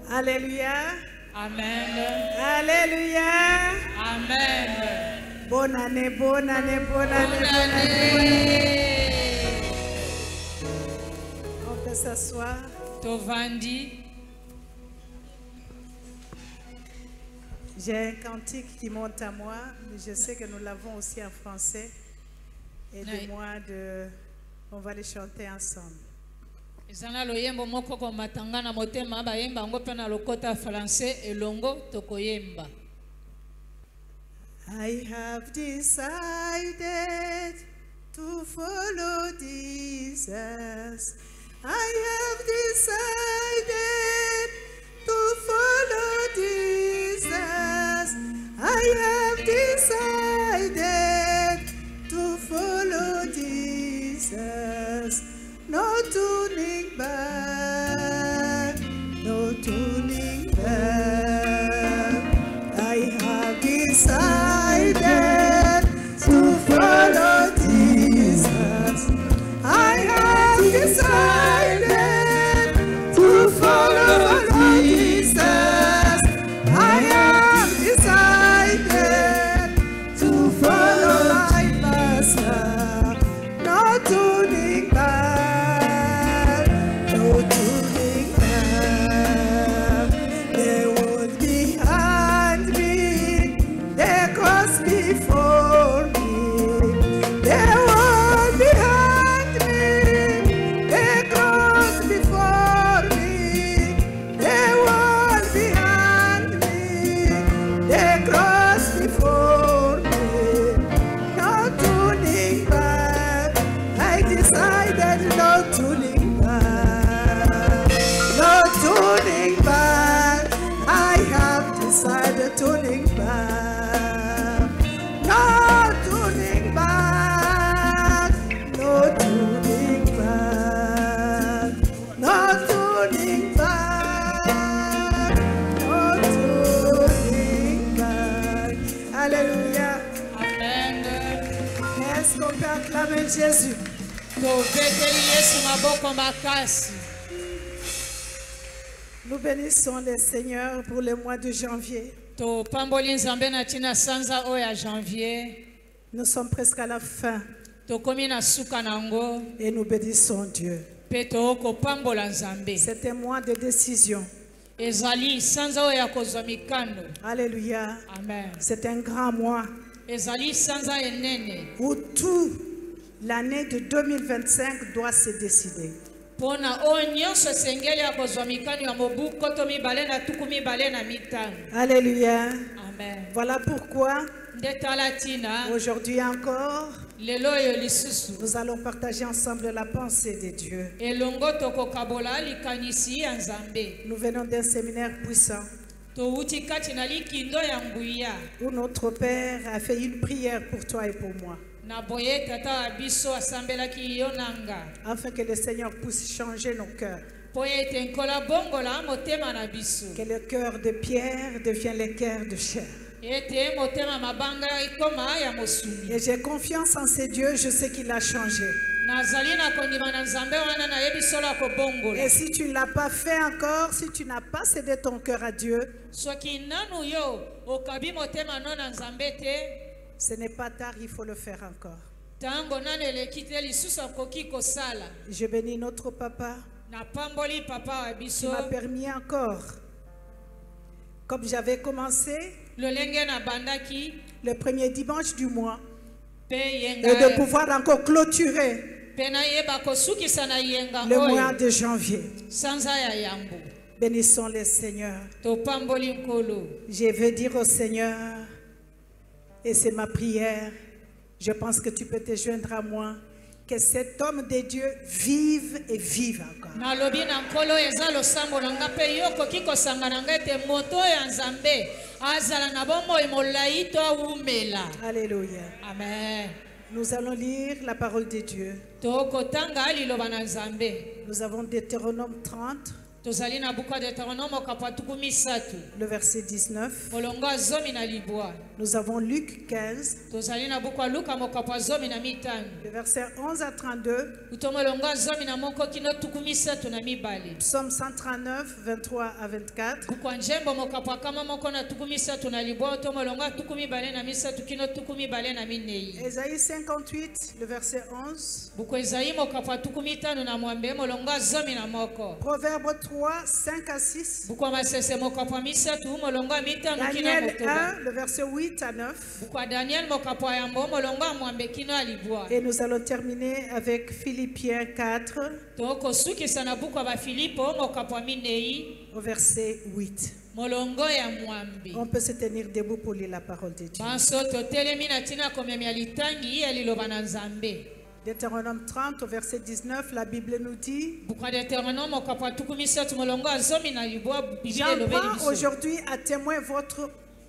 Alléluia. Amen. Alléluia. Amen. Bonne année, bonne année, bonne année, bonne année. On peut s'asseoir. Tovandi. J'ai un cantique qui monte à moi, mais je sais que nous l'avons aussi en français. Aidez-moi on va les chanter ensemble. Ezana loyembo moko ko matanga na motema bayemba ngo pena lokota français elongo tokoyemba. I have decided to follow Jesus. I have decided to follow Jesus. I have decided to follow Jesus. No turning back, no turning back. I have decided to follow Jesus. I have decided to follow Jesus. I have decided to follow my Master. No turning back, no turning back. They won't behind me, they cross before me. They won't behind me, they cross before me. They won't behind me, they cross before me. No turning back, I decided no turning back. No turning back, I have decided turning back. No turning back, no turning back, no turning back, no turning back. Alléluia. Amen. Est-ce qu'on peut acclamer Jésus? Tovekeli Yesu maboko makasi. Nous bénissons le Seigneur pour le mois de janvier. To pamboli nzambe na tina sanza oya janvier. Nous sommes presque à la fin Tokomi na suka nango. et nous bénissons Dieu. Pe toko pambola nzambe. C'est un mois de décision. Ezali sanza oya kozwa mikando. Alléluia. Amen. C'est un grand mois Ezali sanza enene. où toute l'année de 2025 doit se décider. Pona onyonso sengeli ya kozwa mikando ya mobu koto mibale na tuku mibale na mitano. Alléluia. Amen. Voilà pourquoi Ndetala tina. aujourd'hui encore, Lelo yo lisusu. nous allons partager ensemble la pensée de Dieu. Elongo toko kabola likanisi ya nzambe. Nous venons d'un séminaire puissant Touti kati na likindo ya nguya. où notre Père a fait une prière pour toi et pour moi, Na boye tata abiso asambelaki yonanga. afin que le Seigneur puisse changer nos cœurs. Poye tenkola bongola motema na biso. Que le cœur de Pierre devienne le cœur de chair. Ete motema mabanga ikoma ya mosuni. Et j'ai confiance en ce Dieu, je sais qu'il a changé. Nazali na kondima na nzambe wana na yebisola ko bongola. Et si tu ne l'as pas fait encore, si tu n'as pas cédé ton cœur à Dieu, Soki nanu yo okabi motema no na nzambe te. ce n'est pas tard, il faut le faire encore. Tango nane lekite lisusu koki kosala. Je bénis notre papa Na pamboli papa qui abiso. m'a permis encore, comme j'avais commencé Lolenge na bandaki. le premier dimanche du mois, Pe et yenga. de pouvoir encore clôturer Pena yeba kosukisa na yenga le oyo. mois de janvier. Sanza ya yambo. Bénissons le Seigneur. To pamboli nkolo. Je veux dire au Seigneur, et c'est ma prière, je pense que tu peux te joindre à moi, que cet homme de Dieu vive et vive encore. Na lobi na nkolo eza losambo na nga pe yoko kiko sangana nga te moto ya nzambe azala na bombo molai to umela. Alléluia. Amen. Nous allons lire la parole de Dieu. Toko tanga liloba na nzambe. Nous avons Deutéronome 30, tozali na buku ya Deutéronome okapa tuku misatu le verset 19. molongo zomi na libwa. Nous avons Luc 15, Tozali na buku ya Luka mokapa zomi na mitano le verset 11 à 32, uto molongo zomi na moko kino tuku misatu na mibale. Psaume 139, 23 à 24, Buku ya Njembo mokapa kama moko na tuku misatu na libwa uto molongo tuku mibale na misatu kino tuku mibale na minei. Ésaïe 58, le verset 11, Buku Ezayi mokapa tuku mitano na mwambe molongo zomi na moko. Proverbe 3, 5 à 6, Buku ya Masese mokapa misatu molongo mitano kino Daniel motoba. 1, le verset 8 à 9. Buku ya Daniel mokapa yambo molongo mwambe kino alibwa. Et nous allons terminer avec Philippiens 4, Toko sukisa na buku ya Bafilipo mokapa minei au verset 8. molongo ya mwambe. On peut se tenir debout pour lire la parole de Dieu. Banso totelemi na tina komemia litangi ya liloba na Nzambe. Deutéronome 30, au verset 19, la Bible nous dit: Buku ya Deutéronome mokapa tuku misatu molongo zomi na libwa Biblia J'en elobeli prends biso. aujourd'hui à témoin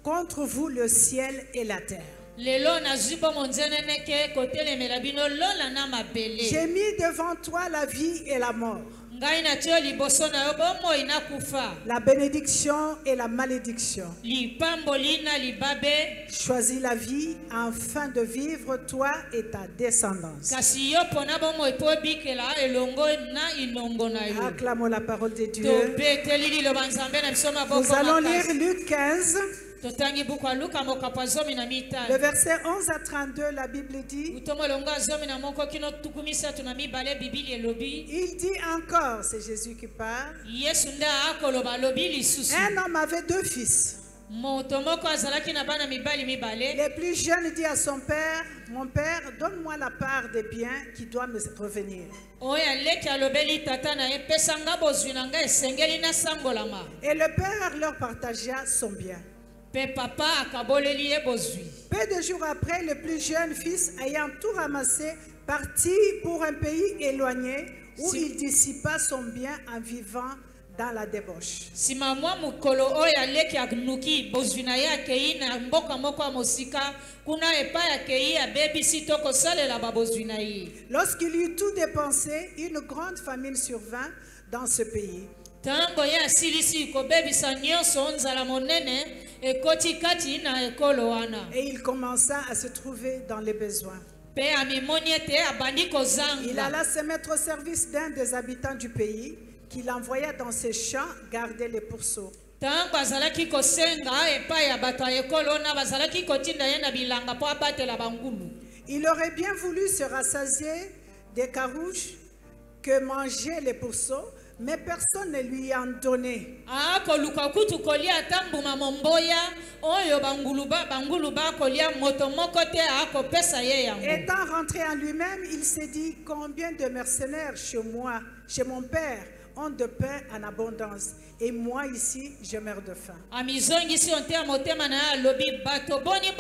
contre vous le ciel et la terre. Lelo nazwi bongo nzenene ke kotelemela bino lola na mabele. J'ai mis devant toi la vie et la mort, Ngai na tio liboso na yo bomoi na kufa. la bénédiction et la malédiction. Lipamboli na libabe. Choisis la vie afin de vivre toi et ta descendance. Kasi yo pona bomoi po bikela elongo na inongo na yo. Acclamons la parole de Dieu. Tobeteli liloba Nzambe na biso maboko Nous allons makasi. lire Luc 15, Totangi buku ya Luka mokapa zomi na mitano. le verset 11 à 32, la Bible dit: Utomo longa zomi na moko kino tuku misatu na mibale Bibili elobi. il dit encore, c'est Jésus qui parle, Yesu nda akoloba lobi lisusu. un homme avait deux fils. Moto moko azalaki na bana mibali mibale. Le plus jeune dit à son père: mon père, donne-moi la part des biens qui doit me revenir. Oyo aleki alobeli tata na ye pesa nga bozwi na nga esengeli na sangolama. Et le père leur partagea son bien. Pe papa akaboleli ye bozwi. Peu de jours après, le plus jeune fils, ayant tout ramassé, partit pour un pays éloigné où il dissipa son bien en vivant dans la débauche. Sima mwa mukolo oyo aleki anuki bozwi na ye akei na mboka moko ya mosika kuna epai akei abebisi to kosalela babozwi na ye. Lorsqu'il eut tout dépensé, une grande famine survint dans ce pays. Tango ye asilisi kobebisa nyonso nzala monene ekoti kati na ekolo wana. Et il commença à se trouver dans les besoins. Pe amimoni ete abandi Il kozanga. alla se mettre au service d'un des habitants du pays, qu'il envoya dans ses champs garder les pourceaux. Tango azalaki kosenga epai ya bato ya ekolo na bazalaki kotinda ye na bilanga po abatela bangulu. Il aurait bien voulu se rassasier des carouches que mangeaient les pourceaux, mais personne ne lui en donnait. Akoluka kutu kolia ata mbuma momboya oyo bangulu bakolia moto moko te akopesa ye yango. Étant rentré en lui-même, il s'est dit: combien de mercenaires chez moi, chez mon père, ont de pain en abondance, et moi ici, je meurs de faim. Amizongisi onte ya motema na ye alobi bato boni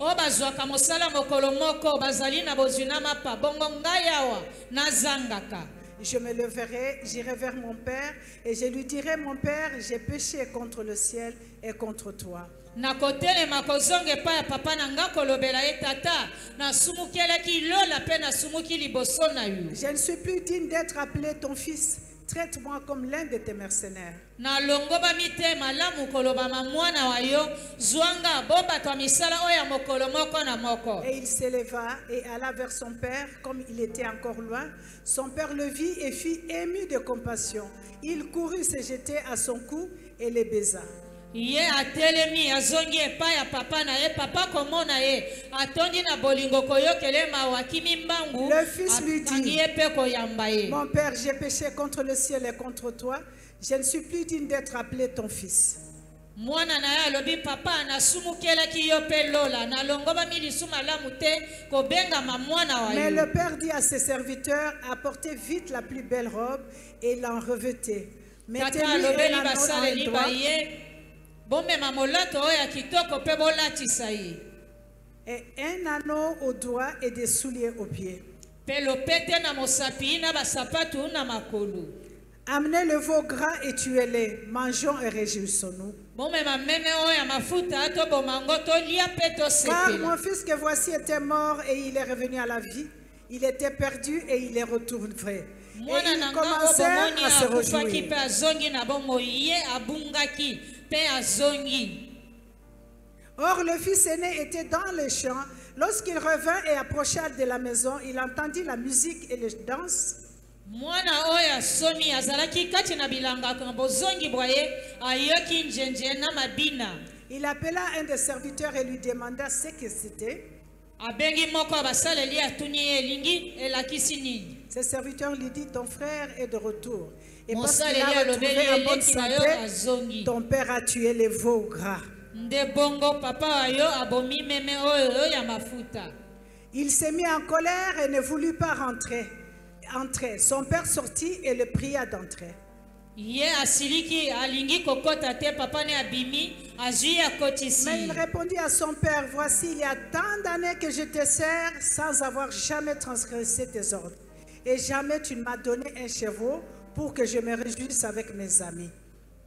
o bazwaka mosala mokolo moko bazali na bozwi na mapa bongo ngai awa nazangaka. Je me leverai, j'irai vers mon père, et je lui dirai: mon père, j'ai péché contre le ciel et contre toi. Nakotelema kozonga epai ya papa na nga kolobela ye tata nasumukelaki lola pe nasumuki liboso na yo. Je ne suis plus digne d'être appelé ton fils. Traite-moi comme l'un de tes mercenaires. Na longo ba mitema lamu koloba mwana wa yo zwanga boba to misala oya mokolo moko na moko. Et il s'éleva et alla vers son père, comme il était encore loin. Son père le vit et fut ému de compassion. Il courut se jeter à son cou et le baisa. Ye atelemi azongi epai ya papa na ye papa komona ye atondi na bolingo koyokele mawakimi mbangu. Le fils lui dit: ye. mon père, j'ai péché contre le ciel et contre toi. Je ne suis plus digne d'être appelé ton fils. Mwana na ye alobi papa nasumukelaki yo pe lola na longo ba milisu malamu te kobengama mwana wa yo. Mais le père dit à ses serviteurs: apportez vite la plus belle robe et l'en revêtez. Mettez-lui un anneau dans les doigts. Et un anneau au doigt et des souliers aux pieds. Amenez le veau gras et tuez-les. Mangeons et réjouissons-nous. Car mon fils que voici était mort et il est revenu à la vie. Il était perdu et il est retrouvé. Et Mwana ils nanga commencèrent obomoni à se akufaki réjouir. pe azongi na bomoi ye abungaki pe azongi. Or, le fils aîné était dans les champs. Lorsqu'il revint et approcha de la maison, il entendit la musique et les danses. Mwana oyo asomi azalaki kati na bilanga na bozongi bwa ye ayoki njenje na mabina. Il appela un des serviteurs et lui demanda ce que c'était. Abengi moko abasaleli atuni ye elingi elakisi nini. Ce serviteur lui dit, ton frère est de retour. Et Mon parce qu'il saleli a retrouvé alobeli en bonne eleki na yo santé, azongi. ton père a tué les veaux gras. Nde bongo papa ayo abomi meme oyo ya mafuta. Il s'est mis en colère et ne voulut pas rentrer. Son père sortit et le pria d'entrer. Ye asiliki alingi kokota te papa ne abimi azui akotisi. Mais il répondit à son père, voici, il y a tant d'années que je te sers sans avoir jamais transgressé tes ordres. Et jamais tu ne m'as donné un chevreau pour que je me réjouisse avec mes amis.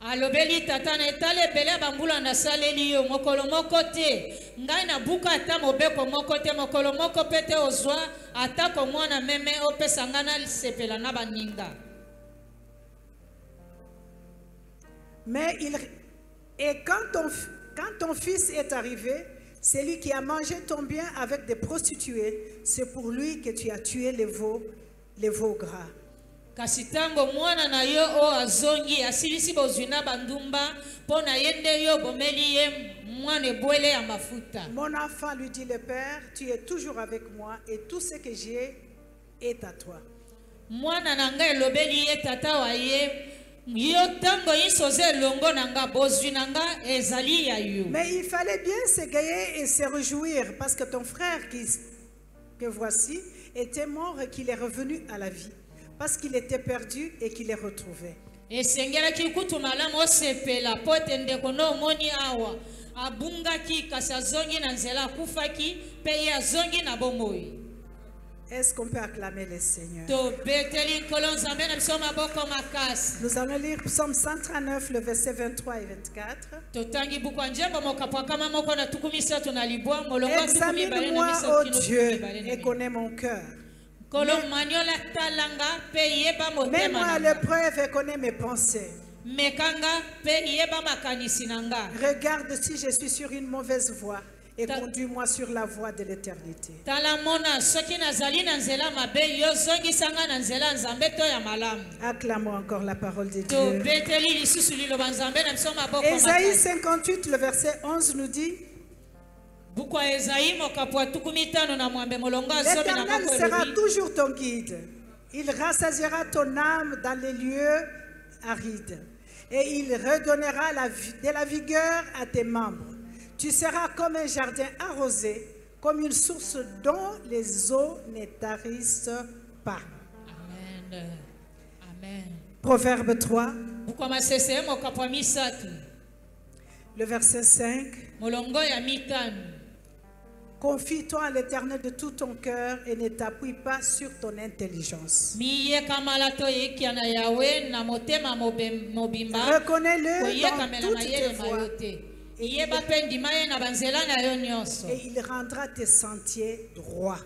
Alobeli tata na etale bele bambula na saleli yo mokolo moko te ngai na buka ata mobeko moko te mokolo moko pete ozwa ata ko mwana meme opesa ngana lisepela na baninga. Mais quand ton fils est arrivé, c'est lui qui a mangé ton bien avec des prostituées. C'est pour lui que tu as tué les veaux gras. Kasi tango mwana na yo o azongi asilisi bozwina bandumba po na yende yo bomeli ye mwana ebwele ya mafuta. Mon enfant, lui dit le père, tu es toujours avec moi et tout ce que j'ai est à toi. Mwana na nga elobeli ye tata wa ye yo tango isoze longo na nga bozwi na nga ezali ya yo. Mais il fallait bien s'égayer et se réjouir parce que ton frère que voici était mort et qu'il est revenu à la vie. Parce qu'il était perdu et qu'il est retrouvé. Esengelaki kutu malamu osepela pote ndeko no moni awa abungaki kasi azongi na nzela akufaki pe ye azongi na bomoi. Est-ce qu'on peut acclamer le Seigneur? Nous allons lire Psaume 139, le verset 23 et 24. Examine-moi, ô Dieu, et connais mon cœur. Mets-moi à l'épreuve et connais mes pensées. Regarde si je suis sur une mauvaise voie et conduis-moi sur la voie de l'éternité. Acclamons encore la parole de Dieu. Ésaïe 58, le verset 11 nous dit: L'Éternel sera toujours ton guide. Il rassasiera ton âme dans les lieux arides et il redonnera de la vigueur à tes membres. Tu seras comme un jardin arrosé, comme une source dont les eaux ne tarissent pas. Amen. Amen. Proverbe 3, le verset 5. Confie-toi à l'Éternel de tout ton cœur et ne t'appuie pas sur ton intelligence. Reconnais-le dans toutes tes voies. Et il rendra tes sentiers droits.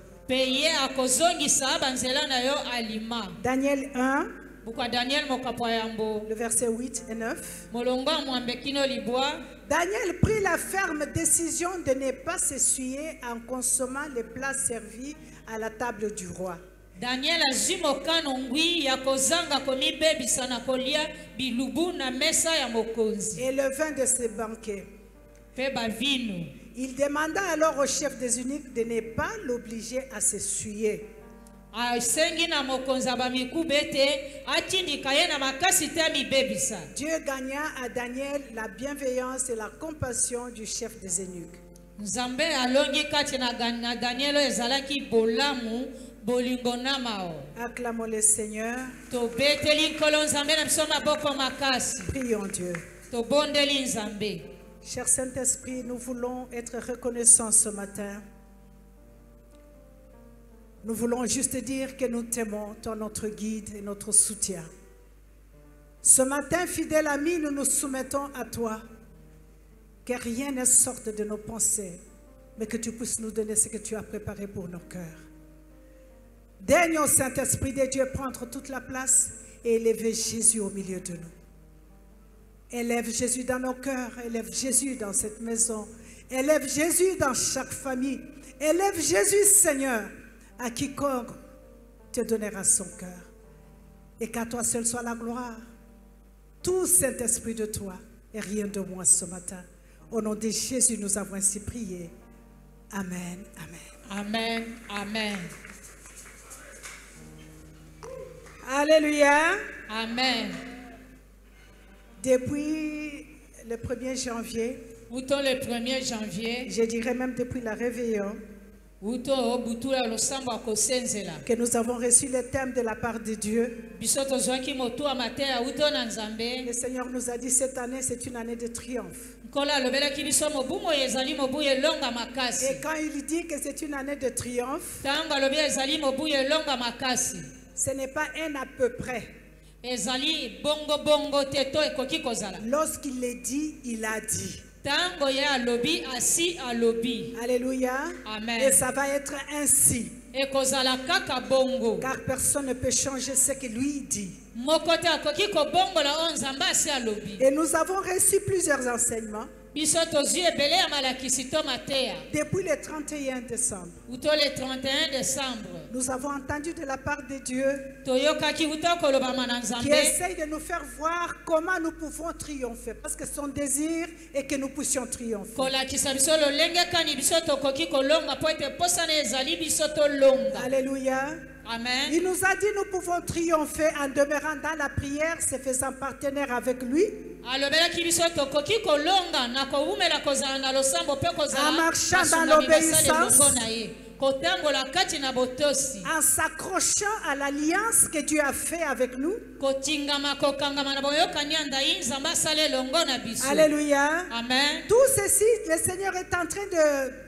Daniel 1, le verset 8 et 9. Daniel prit la ferme décision de ne pas s'essuyer en consommant les plats servis à la table du roi. Daniel Et le vin de ses banquets. Il demanda alors au chef des eunuques de ne pas l'obliger à s'essuyer. Dieu gagna à Daniel la bienveillance et la compassion du chef des eunuques. Acclamons le Seigneur. Prions Dieu. Cher Saint-Esprit, nous voulons être reconnaissants ce matin. Nous voulons juste dire que nous t'aimons, toi notre guide et notre soutien. Ce matin, fidèle ami, nous nous soumettons à toi. Que rien ne sorte de nos pensées, mais que tu puisses nous donner ce que tu as préparé pour nos cœurs. Daigne au Saint-Esprit de Dieu prendre toute la place et élever Jésus au milieu de nous. Élève Jésus dans nos cœurs, élève Jésus dans cette maison, élève Jésus dans chaque famille, élève Jésus, Seigneur, à quiconque te donnera son cœur. Et qu'à toi seul soit la gloire. Tout Saint-Esprit de toi et rien de moi ce matin. Au nom de Jésus, nous avons ainsi prié. Amen, amen. Amen, amen. Alléluia. Amen. Depuis le 1er janvier, Uto le 1er janvier, je dirais même depuis la réveillon, Uto butula losambo akosenzela. que nous avons reçu le thème de la part de Dieu. Bisoto zwaki motu amatea uto na nzambe. Le Seigneur nous a dit cette année, c'est une année de triomphe. Kola lobelaki biso mobumo ezali mobu elonga makasi. Et quand il dit que c'est une année de triomphe, Tanga lobi ezali mobu elonga makasi. ce n'est pas un à peu près. Ezali bongo bongo teto ekoki kozala. Lorsqu'il l'a dit, il a dit. Tango ya lobi asi alobi. Alléluia. Amen. Et ça va être ainsi. Ekozala kaka bongo. Car personne ne peut changer ce que lui dit. Mokote akoki ko bongo la onzamba asi alobi. Et nous avons reçu plusieurs enseignements Bisoto zui ebele ya malakisi to matea. depuis le 31 décembre. Uto le 31 décembre. Nous avons entendu de la part de Dieu Toyokaki uto kolobama na qui nzambe. essaye de nous faire voir comment nous pouvons triompher. Parce que son désir est que nous puissions triompher. Kolakisa biso lolenge kani biso tokoki kolonga po ete posana ezali biso tolonga. Alléluia. Amen. Il nous a dit nous pouvons triompher en demeurant dans la prière, se faisant partenaire avec lui, Alobelaki biso tokoki kolonga na koumela kozala na losambo pe kozala. En marchant dans l'obéissance. Kotambola kati na botosi. en s'accrochant à l'alliance que Dieu a fait avec nous. Kotingama kokangama na boyokani andai nzamba sale longo na biso. Alléluia. Amen. Tout ceci, le Seigneur est en train de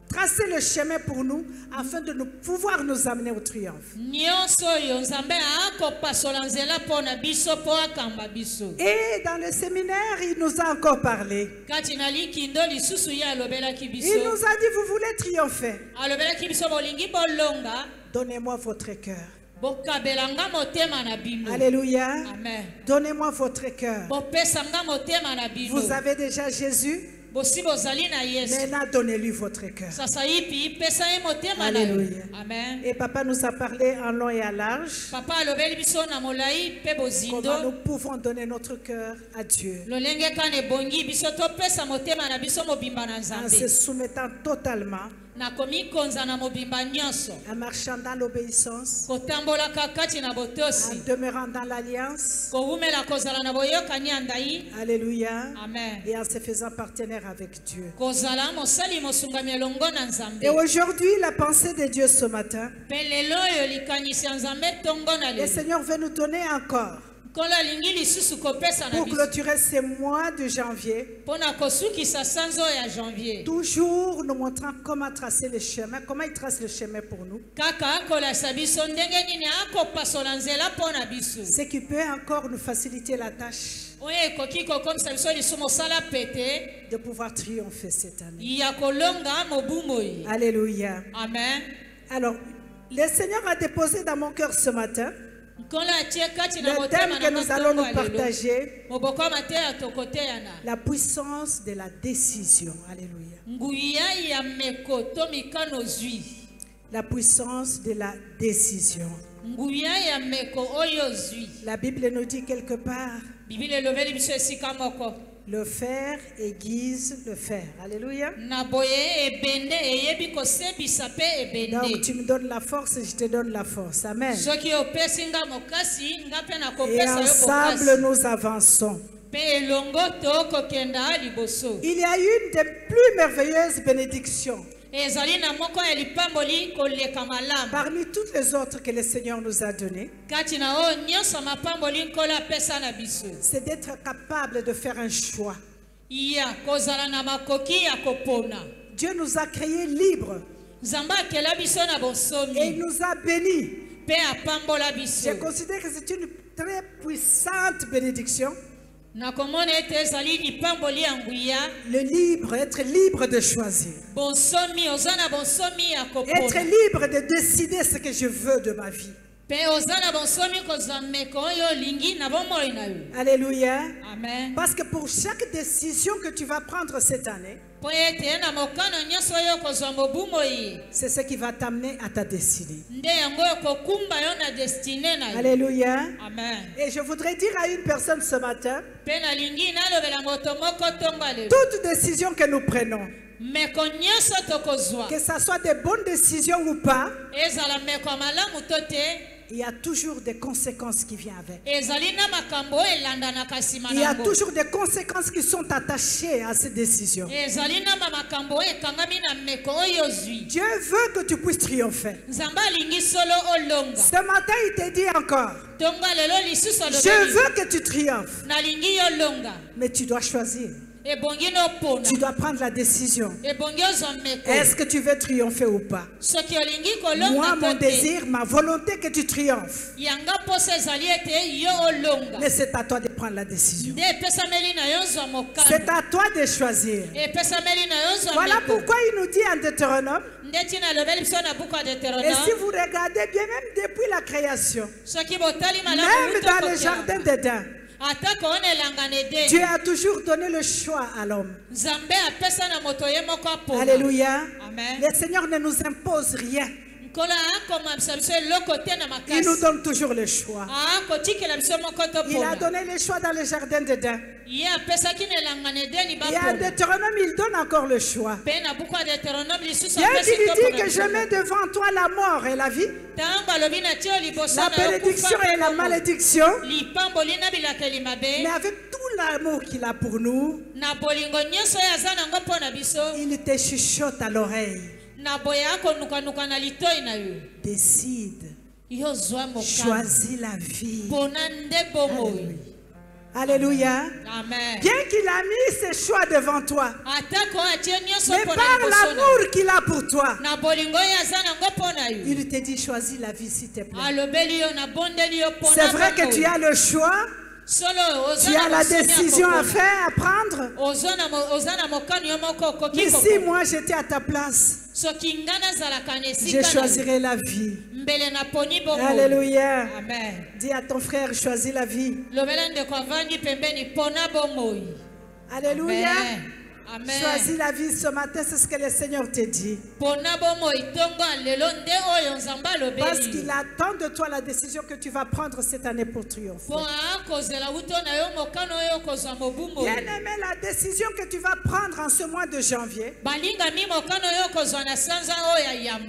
tracer le chemin pour nous afin de nous pouvoir nous amener au triomphe. Nyonso yo nzambe akopasola nzela po na biso po akamba biso. Et dans le séminaire, il nous a encore parlé. Kati na likindo lisusu ya alobelaki biso. Il nous a dit, vous voulez triompher. Alobelaki biso bolingi bolonga. Donnez-moi votre cœur. Bokabelanga motema na bino. Alléluia. Amen. Donnez-moi votre cœur. Bopesanga motema na bino. Vous avez déjà Jésus. Bosi bozali na Yesu. Maintenant, donnez-lui votre cœur. Sasa ipi pesa ye motema na yo. Alléluia. Amen. Et papa nous a parlé en long et en large. Papa alobeli biso na molai pe Comment bozindo. nous pouvons donner notre cœur à Dieu. Lolenge kane bongi biso topesa motema na biso mobimba na En se nzambe. soumettant totalement, Na komikonza na mobimba nyonso. en marchant dans l'obéissance, Kotambolaka kati na en botosi. demeurant dans l'alliance. Kowumela kozala na boyokani andai. Alléluia. Amen. Et en se faisant partenaire avec Dieu. Kozala mosali mosungami elongo na nzambe. Et aujourd'hui, la pensée de Dieu ce matin, Pe lelo oyo likanisi ya nzambe tongo na le lelo. Seigneur veut nous donner encore, Nkolo alingi lisusu kopesa na pour biso. clôturer ce mois de janvier, Pona kosukisa sanzo ya janvier. toujours nous montrant comment tracer le chemin, comment il trace le chemin pour nous. Kaka akolasa biso ndenge nini akopasola nzela pona biso. Ce qui peut encore nous faciliter la tâche Oyo ekoki kokomisa biso lisusu mosala pete de pouvoir triompher cette année. ya kolonga mobumoi. Alléluia. Amen. Alors, le Seigneur a déposé dans mon cœur ce matin Nkolo atie kati na le thème motema que na nous allons matongo nous ya lelo. partager, Moboko mateya tokoteyana. la puissance de la décision. Alléluia. Nguya ya meko to mikano zwi. La puissance de la décision. Nguya ya meko oyo zwi. La Bible nous dit quelque part, Bibili elobeli biso esika moko. le fer aiguise le fer. Alléluia. Na boye ebende eyebi kosebisa pe Donc ebende. tu me donnes la force, je te donne la force. Amen. Soki opesi nga mokasi nga mpe Et nakopesa yo ensemble, bokasi. nous avançons. Mpe elongo tokokenda liboso. Il y a une des plus merveilleuses bénédictions Ezali na moko ya lipamboli koleka malamu. parmi toutes les autres que le Seigneur nous a données. Kati na oyo nyonso mapamboli nkolo apesa na biso. C'est d'être capable de faire un choix. Ya kozala na makoki ya kopona. Dieu nous a créés libres Nzambe akela biso na et il bonsomi. nous a bénis. Mpe apambola biso. Je considère que c'est une très puissante bénédiction Le libre, être libre de choisir. Être libre de décider ce que je veux de ma vie. Alléluia. Amen. Parce que pour chaque décision que tu vas prendre cette année, c'est ce qui va t'amener à ta destinée. Alléluia. Amen. Et je voudrais dire à une personne ce matin, toute décision que nous prenons, que ce soit des bonnes décisions ou pas, il y a toujours des conséquences qui viennent avec. Il y a toujours des conséquences qui sont attachées à ces décisions. Dieu veut que tu puisses triompher. Ce matin, il te dit encore, je veux que tu triomphes. Mais tu dois choisir. Tu dois prendre la décision. Est-ce que tu veux triompher ou pas? Moi, mon désir, ma volonté que tu triomphes. Mais c'est à toi de prendre la décision. C'est à toi de choisir. Voilà pourquoi il nous dit en Deutéronome. Et si vous regardez bien, même depuis la création, même dans le jardin d'Éden, Dieu a toujours donné le choix à l'homme. Alléluia. Amen. Le Seigneur ne nous impose rien. Il nous donne toujours le choix. Il a donné le choix dans le jardin d'Éden. Et en Deutéronome, il donne encore le choix. Dieu lui dit que je mets devant toi la mort et la vie, la bénédiction et la malédiction. Mais avec tout l'amour qu'il a pour nous, il te chuchote à l'oreille. Décide. Choisis la vie. Alléluia. Amen. Bien qu'il a mis ses choix devant toi, mais par l'amour qu'il a pour toi, il te dit choisis la vie s'il te plaît. C'est vrai que tu as le choix. Tu as la décision à faire, à prendre. Mais si moi j'étais à ta place, je choisirais la vie. Alléluia. Amen. Dis à ton frère, choisis la vie. Alléluia. Amen. Choisis la vie ce matin, c'est ce que le Seigneur te dit. Parce qu'il attend de toi la décision que tu vas prendre cette année pour triompher. Bien-aimé, la décision que tu vas prendre en ce mois de janvier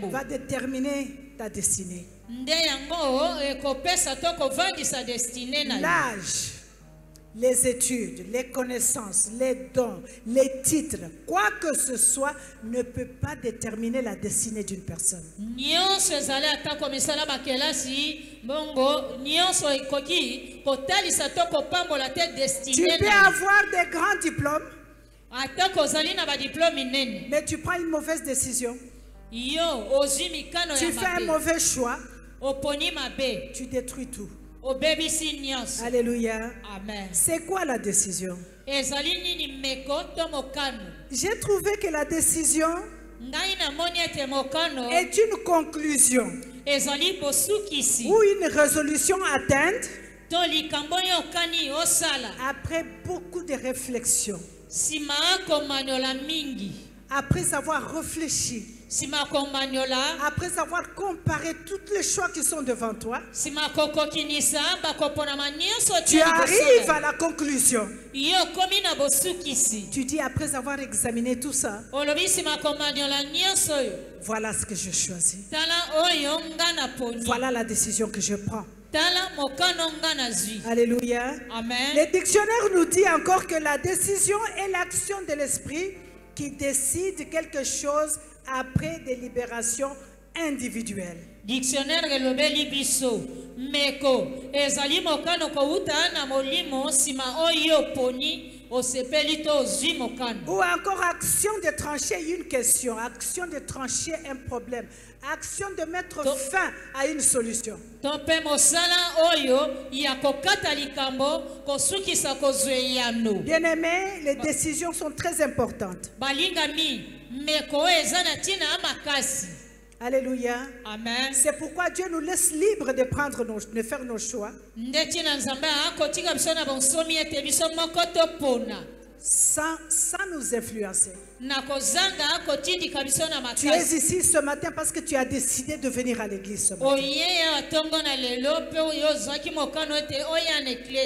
va déterminer ta destinée. L'âge, les études, les connaissances, les dons, les titres, quoi que ce soit ne peut pas déterminer la destinée d'une personne. Tu peux avoir des grands diplômes, mais tu prends une mauvaise décision. Tu fais un mauvais choix, tu détruis tout. Alléluia. Amen. C'est quoi la décision? J'ai trouvé que la décision est une conclusion ou une résolution atteinte après beaucoup de réflexions, après avoir réfléchi, après avoir comparé tous les choix qui sont devant toi, tu arrives à la conclusion. Tu dis après avoir examiné tout ça, voilà ce que je choisis. Voilà la décision que je prends. Alléluia. Amen. Le dictionnaire nous dit encore que la décision est l'action de l'esprit qui décide quelque chose après délibération individuelle. Dictionnaire relobeli biso meko ezali mokano ko uta na molimo sima oyo poni osepeli to ozwi mokano. Ou encore action de trancher une question, action de trancher un problème, action de mettre fin à une solution. To mpe mosala oyo ya kokata likambo kosukisa kozwa eyano. Bien-aimés, les décisions sont très importantes. Balingami meko oyo eza na ntina ya makasi. Alléluia. Amen. C'est pourquoi Dieu nous laisse libres de faire nos choix. Ndetina nzambe akotika biso na bonsomi ete biso moko topona. Sans nous influencer. Tu es ici ce matin parce que tu as décidé de venir à l'église ce matin.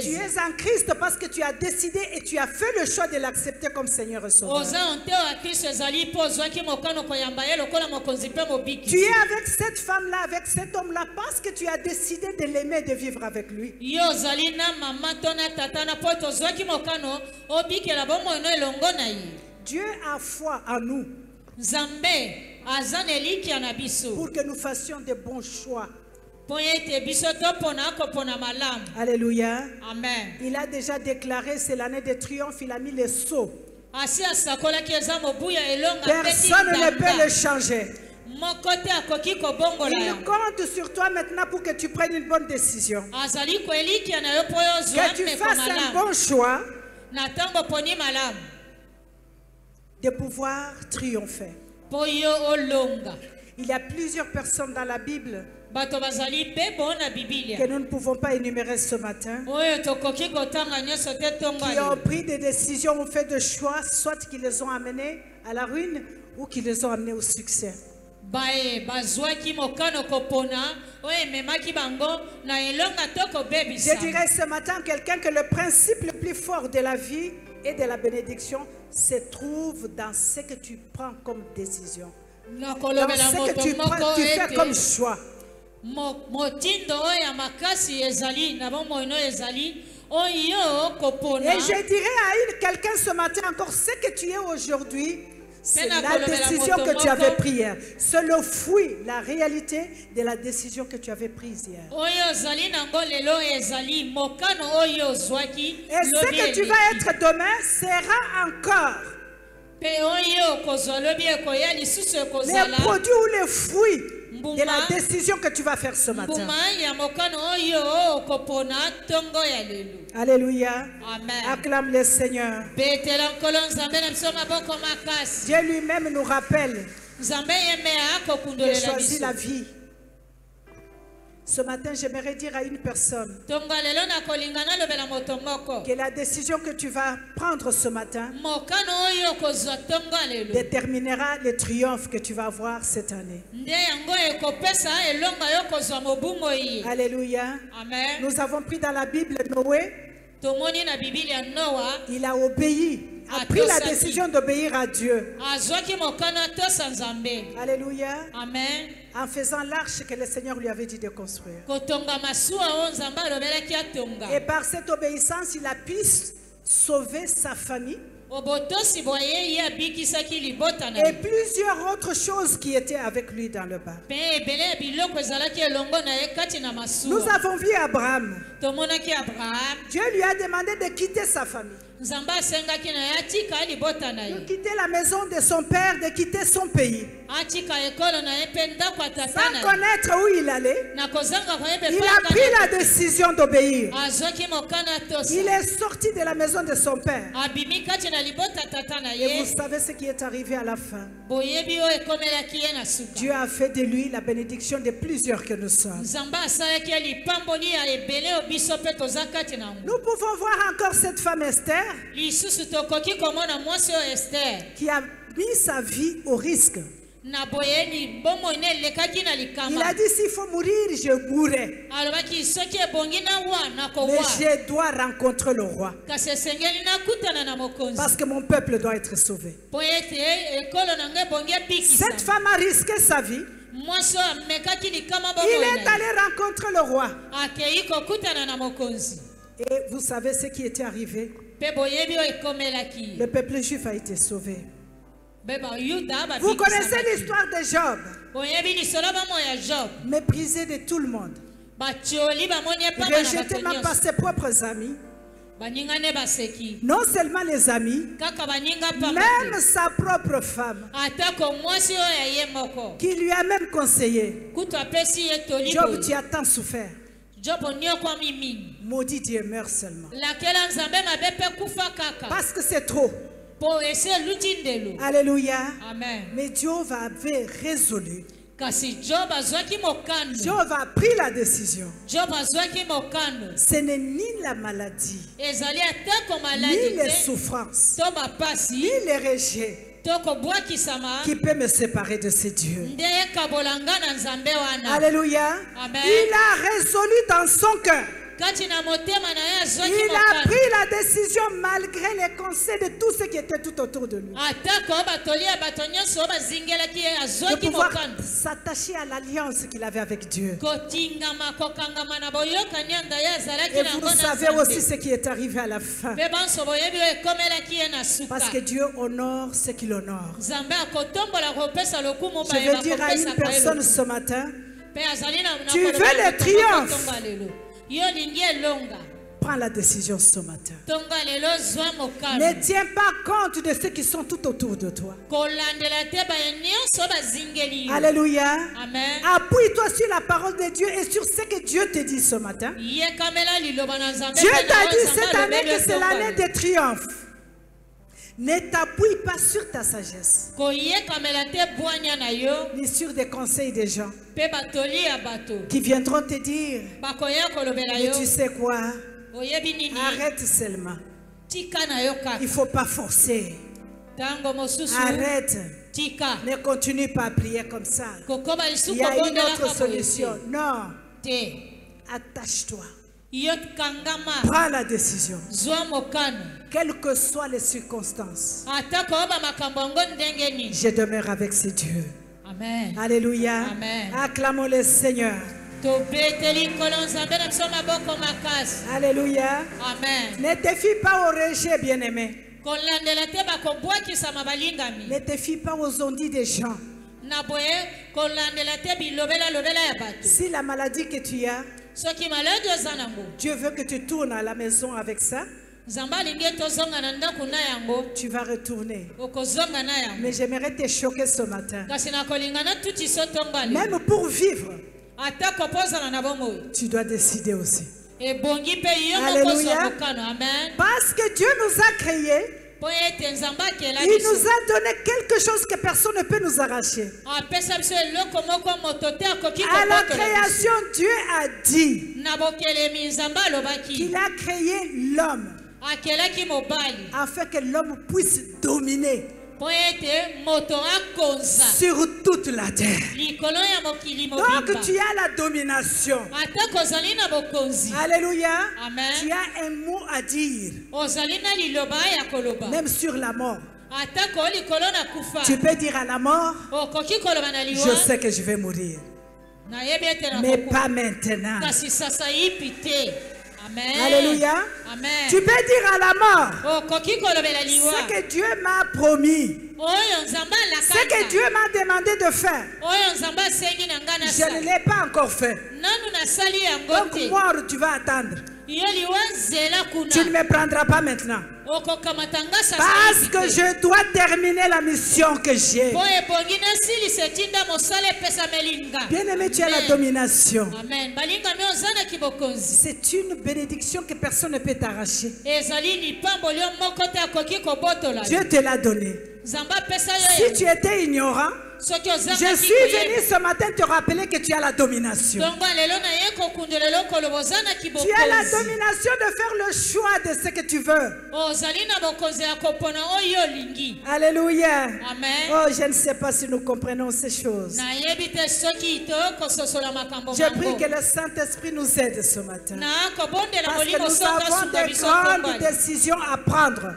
Tu es en Christ parce que tu as décidé et tu as fait le choix de l'accepter comme Seigneur et Sauveur. Tu es avec cette femme-là, avec cet homme-là parce que tu as décidé de l'aimer et de vivre avec lui. Dieu a foi en nous pour que nous fassions de bons choix. Alléluia. Amen. Il a déjà déclaré, c'est l'année de triomphe, il a mis les sceaux. Personne ne peut le changer. Il compte sur toi maintenant pour que tu prennes une bonne décision. Que tu fasses un bon choix de pouvoir triompher. Il y a plusieurs personnes dans la Bible que nous ne pouvons pas énumérer ce matin, qui ont pris des décisions, ont fait des choix, soit qui les ont amenés à la ruine ou qui les ont amenés au succès. Je dirais ce matin à quelqu'un que le principe le plus fort de la vie et de la bénédiction se trouve dans ce que tu prends comme décision, dans ce que tu fais comme choix. Et je dirais à quelqu'un ce matin encore, ce que tu es aujourd'hui, c'est la décision que tu avais prise hier. C'est le fruit, la réalité de la décision que tu avais prise hier. Et ce que tu vas être demain sera encore les produits ou les fruits de la décision que tu vas faire ce matin. Alléluia. Amen. Acclame le Seigneur. Dieu lui-même nous rappelle de choisir la vie. Ce matin, j'aimerais dire à une personne que la décision que tu vas prendre ce matin déterminera le triomphe que tu vas avoir cette année. Alléluia. Amen. Nous avons pris dans la Bible Noé. Il a obéi, a pris la décision d'obéir à Dieu. Alléluia. Amen. En faisant l'arche que le Seigneur lui avait dit de construire. Et par cette obéissance, il a pu sauver sa famille. Et plusieurs autres choses qui étaient avec lui dans le bas. Nous avons vu Abraham. Dieu lui a demandé de quitter sa famille, de quitter la maison de son père, de quitter son pays, sans connaître où il allait. Il a pris la décision d'obéir. Il est sorti de la maison de son père. Et vous savez ce qui est arrivé à la fin. Dieu a fait de lui la bénédiction de plusieurs que nous sommes. Nous pouvons voir encore cette femme Esther qui a mis sa vie au risque. Il a dit, s'il faut mourir, je mourrai. Mais je dois rencontrer le roi. Parce que mon peuple doit être sauvé. Cette femme a risqué sa vie. Il est allé rencontrer le roi. Et vous savez ce qui était arrivé? Le peuple juif a été sauvé. Vous connaissez l'histoire de Job, méprisé de tout le monde, rejeté même par ses propres amis. Non seulement les amis, même sa propre femme, qui lui a même conseillé. Job, tu as tant souffert. Maudit Dieu, meurt seulement. Parce que c'est trop. Alléluia. Amen. Mais Dieu avait résolu. Job a pris la décision. Ce n'est ni la maladie, ni les souffrances, ni les rejets qui peut me séparer de ces dieux. Alléluia. Amen. Il a résolu dans son cœur. Il a pris la décision malgré les conseils de tous ceux qui étaient tout autour de lui. De pouvoir s'attacher à l'alliance qu'il avait avec Dieu. Et vous savez aussi ce qui est arrivé à la fin. Parce que Dieu honore ce qu'il honore. Je vais dire à une personne ce matin, tu veux le triomphe. Prends la décision ce matin. Ne tiens pas compte de ceux qui sont tout autour de toi. Alléluia. Amen. Appuie-toi sur la parole de Dieu et sur ce que Dieu te dit ce matin. Dieu t'a dit cette année que c'est l'année de triomphe. Ne t'appuie pas sur ta sagesse, ni sur des conseils des gens qui viendront te dire, mais tu sais quoi, arrête seulement. Il ne faut pas forcer. Arrête. Ne continue pas à prier comme ça. Il y a une autre solution. Non. Attache-toi. Prends la décision. Quelles que soient les circonstances, je demeure avec ces dieux. Amen. Alléluia. Amen. Acclamons le Seigneur. Alléluia. Amen. Ne te fie pas au rejet, bien-aimé. Ne te fie pas aux ondits des gens. Si la maladie que tu as, Dieu veut que tu tournes à la maison avec ça, tu vas retourner. Mais j'aimerais te choquer ce matin. Même pour vivre, tu dois décider aussi. Alléluia. Parce que Dieu nous a créés, il nous a donné quelque chose que personne ne peut nous arracher. À la création, Dieu a dit qu'il a créé l'homme afin que l'homme puisse dominer sur toute la terre. Donc tu as la domination. Alléluia. Amen. Tu as un mot à dire. Même sur la mort. Tu peux dire à la mort, je sais que je vais mourir, mais pas maintenant. Amen. Alléluia. Amen. Tu peux dire à la mort, ce que Dieu m'a promis, ce que Dieu m'a demandé de faire, je ne l'ai pas encore fait. Donc mort, tu vas attendre. Tu ne me prendras pas maintenant. Parce que je dois terminer la mission que j'ai. Bien-aimé, tu as la domination. C'est une bénédiction que personne ne peut t'arracher. Dieu te l'a donné. Si tu étais ignorant, je suis venu ce matin te rappeler que tu as la domination. Tu as la domination de faire le choix de ce que tu veux. Alléluia. Amen. Oh, je ne sais pas si nous comprenons ces choses. Je prie que le Saint-Esprit nous aide ce matin. Parce que nous avons de grandes décisions à prendre.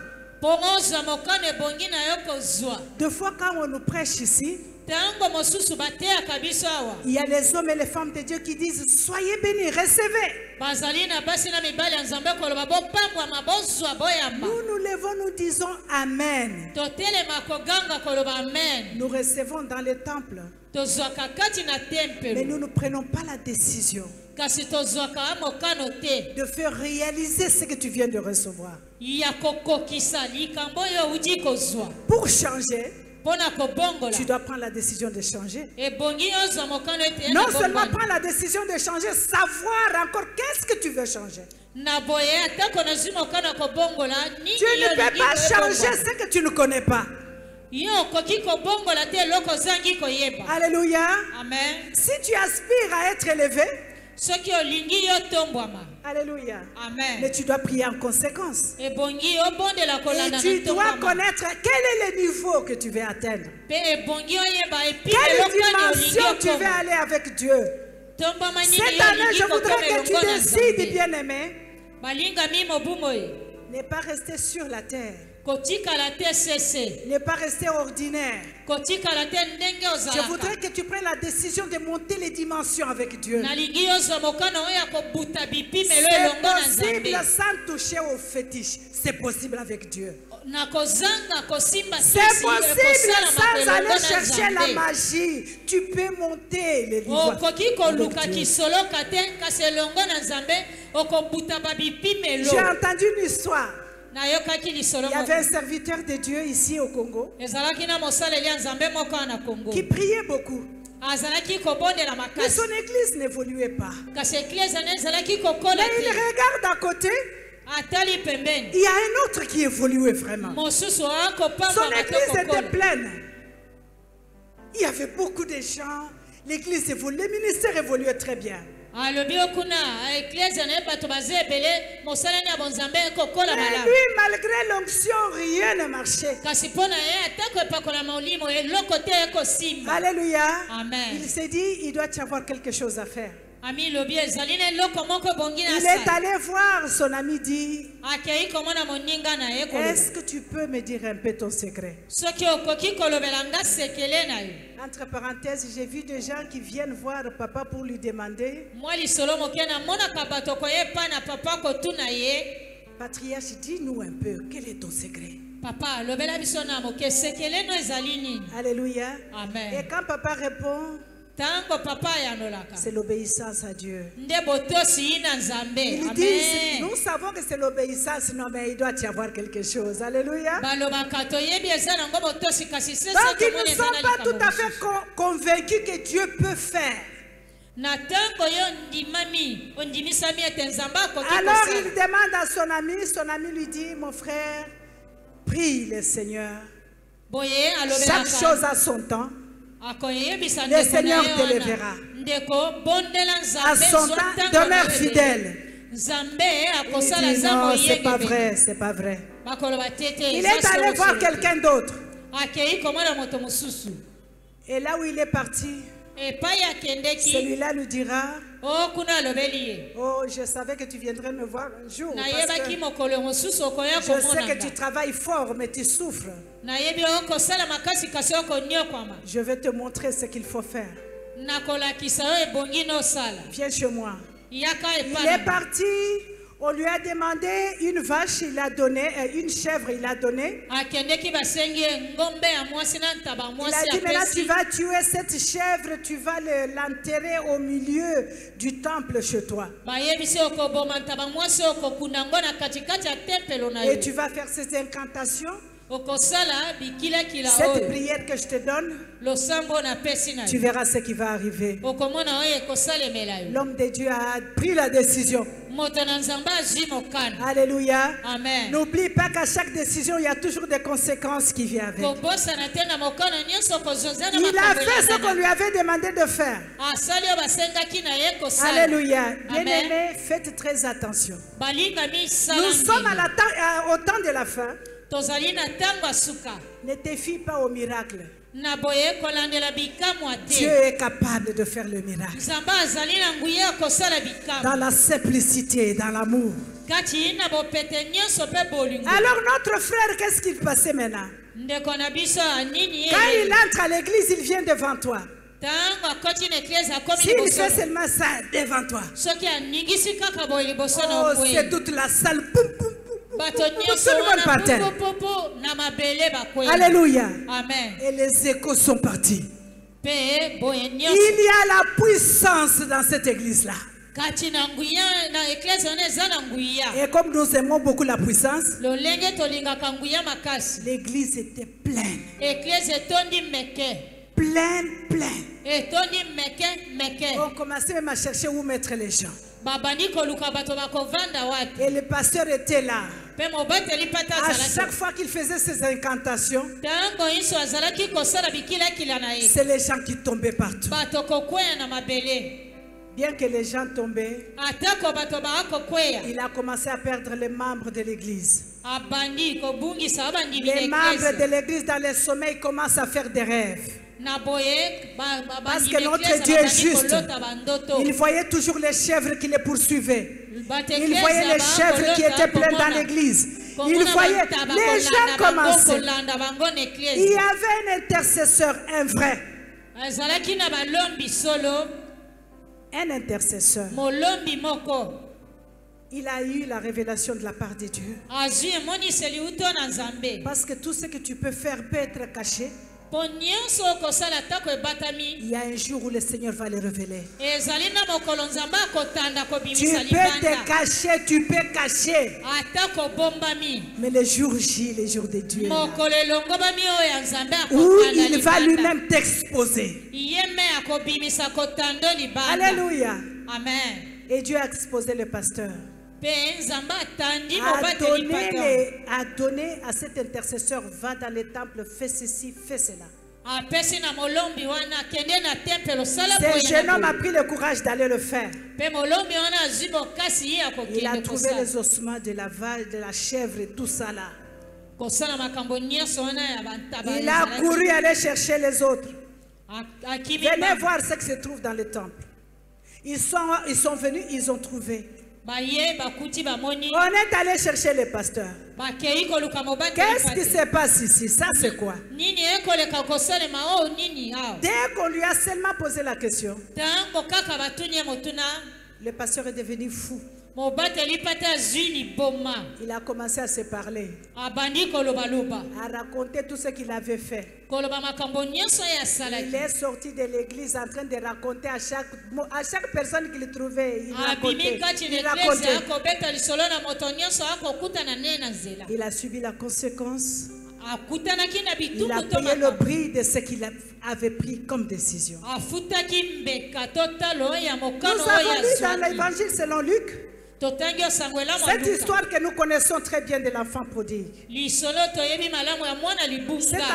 Deux fois quand on nous prêche ici, Il y a les hommes et les femmes de Dieu qui disent soyez bénis, recevez. Nous nous levons, nous disons Amen. Nous recevons dans le temple, mais nous ne prenons pas la décision de faire réaliser ce que tu viens de recevoir. Pour changer, tu dois prendre la décision de changer. Non seulement prendre la décision de changer, savoir encore qu'est-ce que tu veux changer. Tu ne peux pas changer ce que tu ne connais pas. Alléluia. Amen. Si tu aspires à être élevé, alléluia. Amen. Mais tu dois prier en conséquence. Et tu dois connaître quel est le niveau que tu veux atteindre. Quelle dimension tu veux aller avec Dieu. Cette année, je voudrais que tu décides, bien-aimé, ne pas rester sur la terre. Ne pas rester ordinaire. Je voudrais que tu prennes la décision de monter les dimensions avec Dieu. C'est possible sans toucher aux fétiches. C'est possible avec Dieu. C'est possible sans aller chercher la magie. Tu peux monter les niveaux. J'ai entendu une histoire. Il y avait un serviteur de Dieu ici au Congo qui priait beaucoup. Mais son église n'évoluait pas. Mais il regarde à côté. Il y a un autre qui évoluait vraiment. Son église était pleine. Il y avait beaucoup de gens. L'église évoluait. Le ministère évoluait très bien. Mais lui, malgré l'onction, rien ne marchait. Alléluia. Amen. Il s'est dit, il doit y avoir quelque chose à faire. Il est allé voir son ami, dit, est-ce que tu peux me dire un peu ton secret? Entre parenthèses, j'ai vu des gens qui viennent voir papa pour lui demander. Patriarche, dis-nous un peu, quel est ton secret? Alléluia. Amen. Et quand papa répond, c'est l'obéissance à Dieu. Il dit, nous savons que c'est l'obéissance, non, mais il doit y avoir quelque chose. Alléluia. Donc ils ne sont pas tout à fait convaincus que Dieu peut faire. Alors il demande à son ami lui dit, mon frère, prie le Seigneur. Chaque chose a son temps. Le Seigneur te lèvera. À son temps, demeure fidèle. Il dit non, c'est pas vrai, c'est pas vrai. Il est allé voir quelqu'un d'autre. Et là où il est parti, celui-là lui dira, oh, je savais que tu viendrais me voir un jour. Parce que je sais que tu travailles fort, mais tu souffres. Je vais te montrer ce qu'il faut faire. Viens chez moi. Il est parti. On lui a demandé une vache, il a donné, une chèvre, il a donné. Il a dit, maintenant tu vas tuer cette chèvre, tu vas l'enterrer au milieu du temple chez toi. Et tu vas faire ces incantations. Cette prière que je te donne, tu verras ce qui va arriver. L'homme de Dieu a pris la décision. Alléluia. Amen. N'oublie pas qu'à chaque décision, il y a toujours des conséquences qui viennent avec. Il a fait ce qu'on lui avait demandé de faire. Alléluia. Bien-aimés, faites très attention. Nous sommes au temps de la fin. Ne te fie pas au miracle. Dieu est capable de faire le miracle. Dans la simplicité et dans l'amour. Alors notre frère, qu'est-ce qu'il passait maintenant? Quand il entre à l'église, il vient devant toi. S'il fait seulement ça devant toi, oh, c'est toute la salle. Boum, boum, boum, tout le monde par terre. Alléluia. Amen. Et les échos sont partis. Il y a la puissance dans cette église-là. Et comme nous aimons beaucoup la puissance, l'église était pleine. Pleine. On commençait même à chercher où mettre les gens. Et le pasteur était là. À chaque fois qu'il faisait ses incantations, c'est les gens qui tombaient partout. Bien que les gens tombaient, il a commencé à perdre les membres de l'église. Les membres de l'église dans le sommeil commencent à faire des rêves. Parce que notre Dieu est juste. Il voyait toujours les chèvres qui les poursuivaient. Il voyait les chèvres qui étaient pleins dans l'église. Il voyait les gens commencer. Il y avait un intercesseur, un vrai. Un intercesseur. Il a eu la révélation de la part de Dieu. Parce que tout ce que tu peux faire peut être caché. Il y a un jour où le Seigneur va le révéler. Tu peux cacher. Mais le jour J, le jour de Dieu, où il va lui-même t'exposer. Alléluia. Amen. Et Dieu a exposé le pasteur. A donné à cet intercesseur, va dans les temples, fais ceci, fais cela. Ce jeune homme a pris le courage d'aller le faire. Il a trouvé les ossements de la vache, de la chèvre et tout ça là. Il a couru aller chercher les autres. Venez voir ce qui se trouve dans le temple. Ils sont venus, ils ont trouvé. On est allé chercher le pasteur. Qu'est-ce qui se passe ici? Ça c'est quoi? Dès qu'on lui a seulement posé la question, le pasteur est devenu fou. Il a commencé à se parler, à raconter tout ce qu'il avait fait. Il est sorti de l'église en train de raconter à chaque personne qu'il trouvait. Il racontait. Il a subi la conséquence. Il a payé le prix de ce qu'il avait pris comme décision. Nous avons lu dans l'évangile selon Luc cette histoire que nous connaissons très bien de l'enfant prodigue. Cet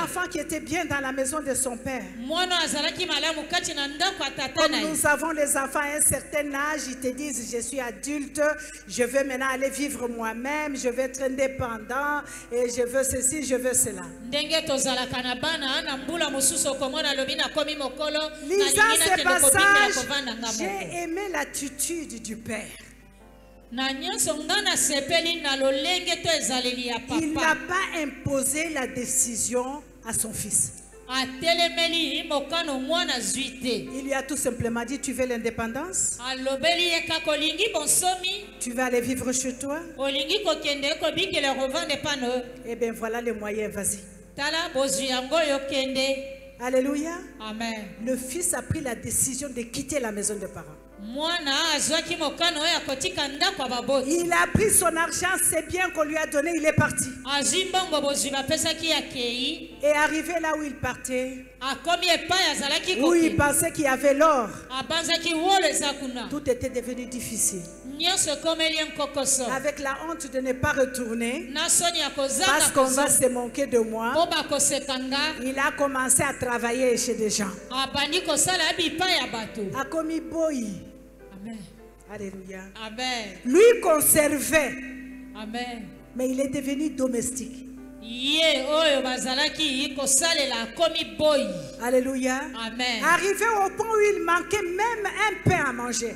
enfant qui était bien dans la maison de son père. Comme nous avons les enfants à un certain âge, ils te disent je suis adulte, je veux maintenant aller vivre moi-même, je veux être indépendant et je veux ceci, je veux cela. Lisant ces passages, j'ai aimé l'attitude du père. Il n'a pas imposé la décision à son fils. Il lui a tout simplement dit, tu veux l'indépendance? Tu veux aller vivre chez toi? Eh bien voilà le moyen, vas-y. Alléluia. Amen. Le fils a pris la décision de quitter la maison des parents. Il a pris son argent, c'est bien qu'on lui a donné, il est parti. Et arrivé là où il partait, où il pensait qu'il y avait l'or, tout était devenu difficile. Avec la honte de ne pas retourner, parce qu'on va se moquer de moi, il a commencé à travailler chez des gens. A commis boy. Amen. Alléluia. Amen. Lui conservait. Amen. Mais il est devenu domestique. Alléluia. Amen. Arrivé au point où il manquait même un pain à manger.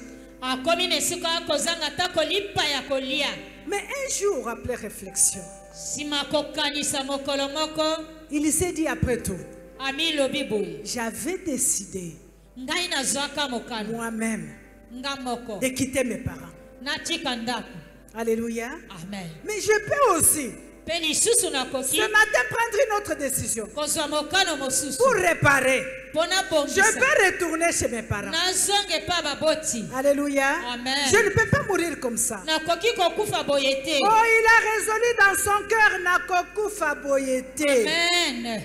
akomi na esika ya kozanga ata kolipa ya kolia. Mais un jour, après réflexion, Sima kokanisa mokolo moko il s'est dit après tout, ami lobi boye j'avais décidé ngai nazwaka mokano moi-même nga moko de quitter mes parents. natika ndako. Alléluia. Amen. Mais je peux aussi, Pe lisusu nakoki ce matin, prendre une autre décision kozwa mokano mosusu pour réparer. mpona Je bongisa peux retourner chez mes parents. nazonge pa baboti. Alléluia. Amen. Je ne peux pas mourir comme ça. nakoki kokufa boye te. Oh, il a résolu dans son cœur Nakokufa Boyete. Amen.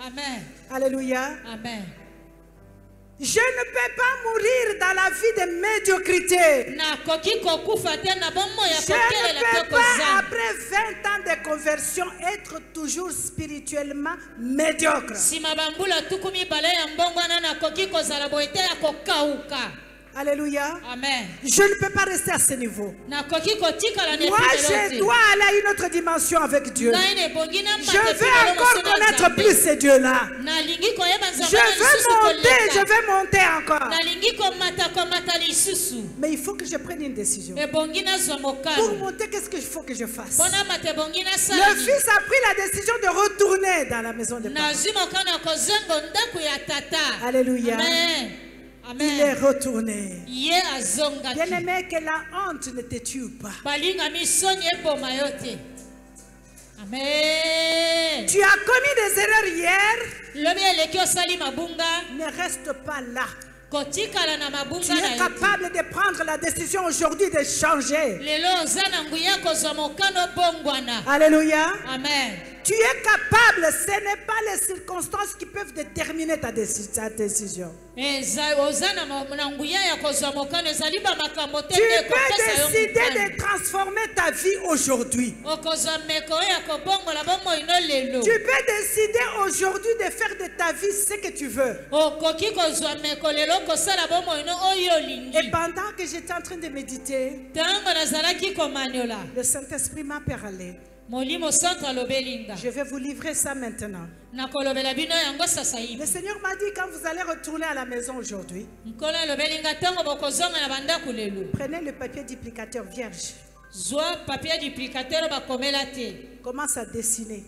Amen. Alléluia. Amen. Je ne peux pas mourir dans la vie de médiocrité. nakoki kokufa te na bomoi ya Je ne kokelela te peux pas, kozanga. après 20 ans de conversion, être toujours spirituellement médiocre. Sima bambula tuku mibale ya mbongo wana nakoki kozala boye te ya kokauka. Alléluia. Amen. Je ne peux pas rester à ce niveau. nakoki kotikala na Moi, je dois aller à une autre dimension avec Dieu. ngai na ebongi na Je veux encore connaître plus ce Dieu-là. nalingi koyeba Je nzambe na lisusu veux monter, je koleka. veux monter encore. nalingi komata lisusu. Mais il faut que je prenne une décision. ebongi nazwa Pour mokano monter, qu'est-ce qu'il faut que je fasse? mpona mata ebongi Le nasala fils a pris la décision de retourner dans la maison de parents. nazwi mokano ya kozonga ndako ya tata. Alléluia. Amen. Il est Amen. retourné. ye azongaki. Bien-aimé, que la honte ne te tue pas. balingami soni eboma yo te. Amen. Tu as commis des erreurs hier, lobi eleki osali mabunga ne reste pas là. kotikala na Tu mabunga na es yo te. capable de prendre la décision aujourd'hui de changer. lelo oza na nguya kozwa mokano bongwana. Alléluia. Amen. Tu es capable, ce n'est pas les circonstances qui peuvent déterminer ta décision. oza na nguya ya kozwa mokano ezali bamakambo te Tu nde peux ekopesa yo décider mokano. de transformer ta vie aujourd'hui. okozwa meko oyo ya kobongola bomoi no lelo. Tu peux décider aujourd'hui de faire de ta vie ce que tu veux. okoki kozwa meko lelo kosala bomoi no oyo olingi. Et pendant que j'étais en train de méditer, ntango nazalaki komaniola le Saint-Esprit m'a parlé. molimo centre alobelinga. Je vais vous livrer ça maintenant. nakolobela bino yango sasa Le hivi. Seigneur m'a dit, quand vous allez retourner à la maison aujourd'hui, nkolo alobelinga ntango bokozonga na bandako lelo prenez le papier duplicateur vierge. zwa papier duplicateur bakomela te. Commence à dessiner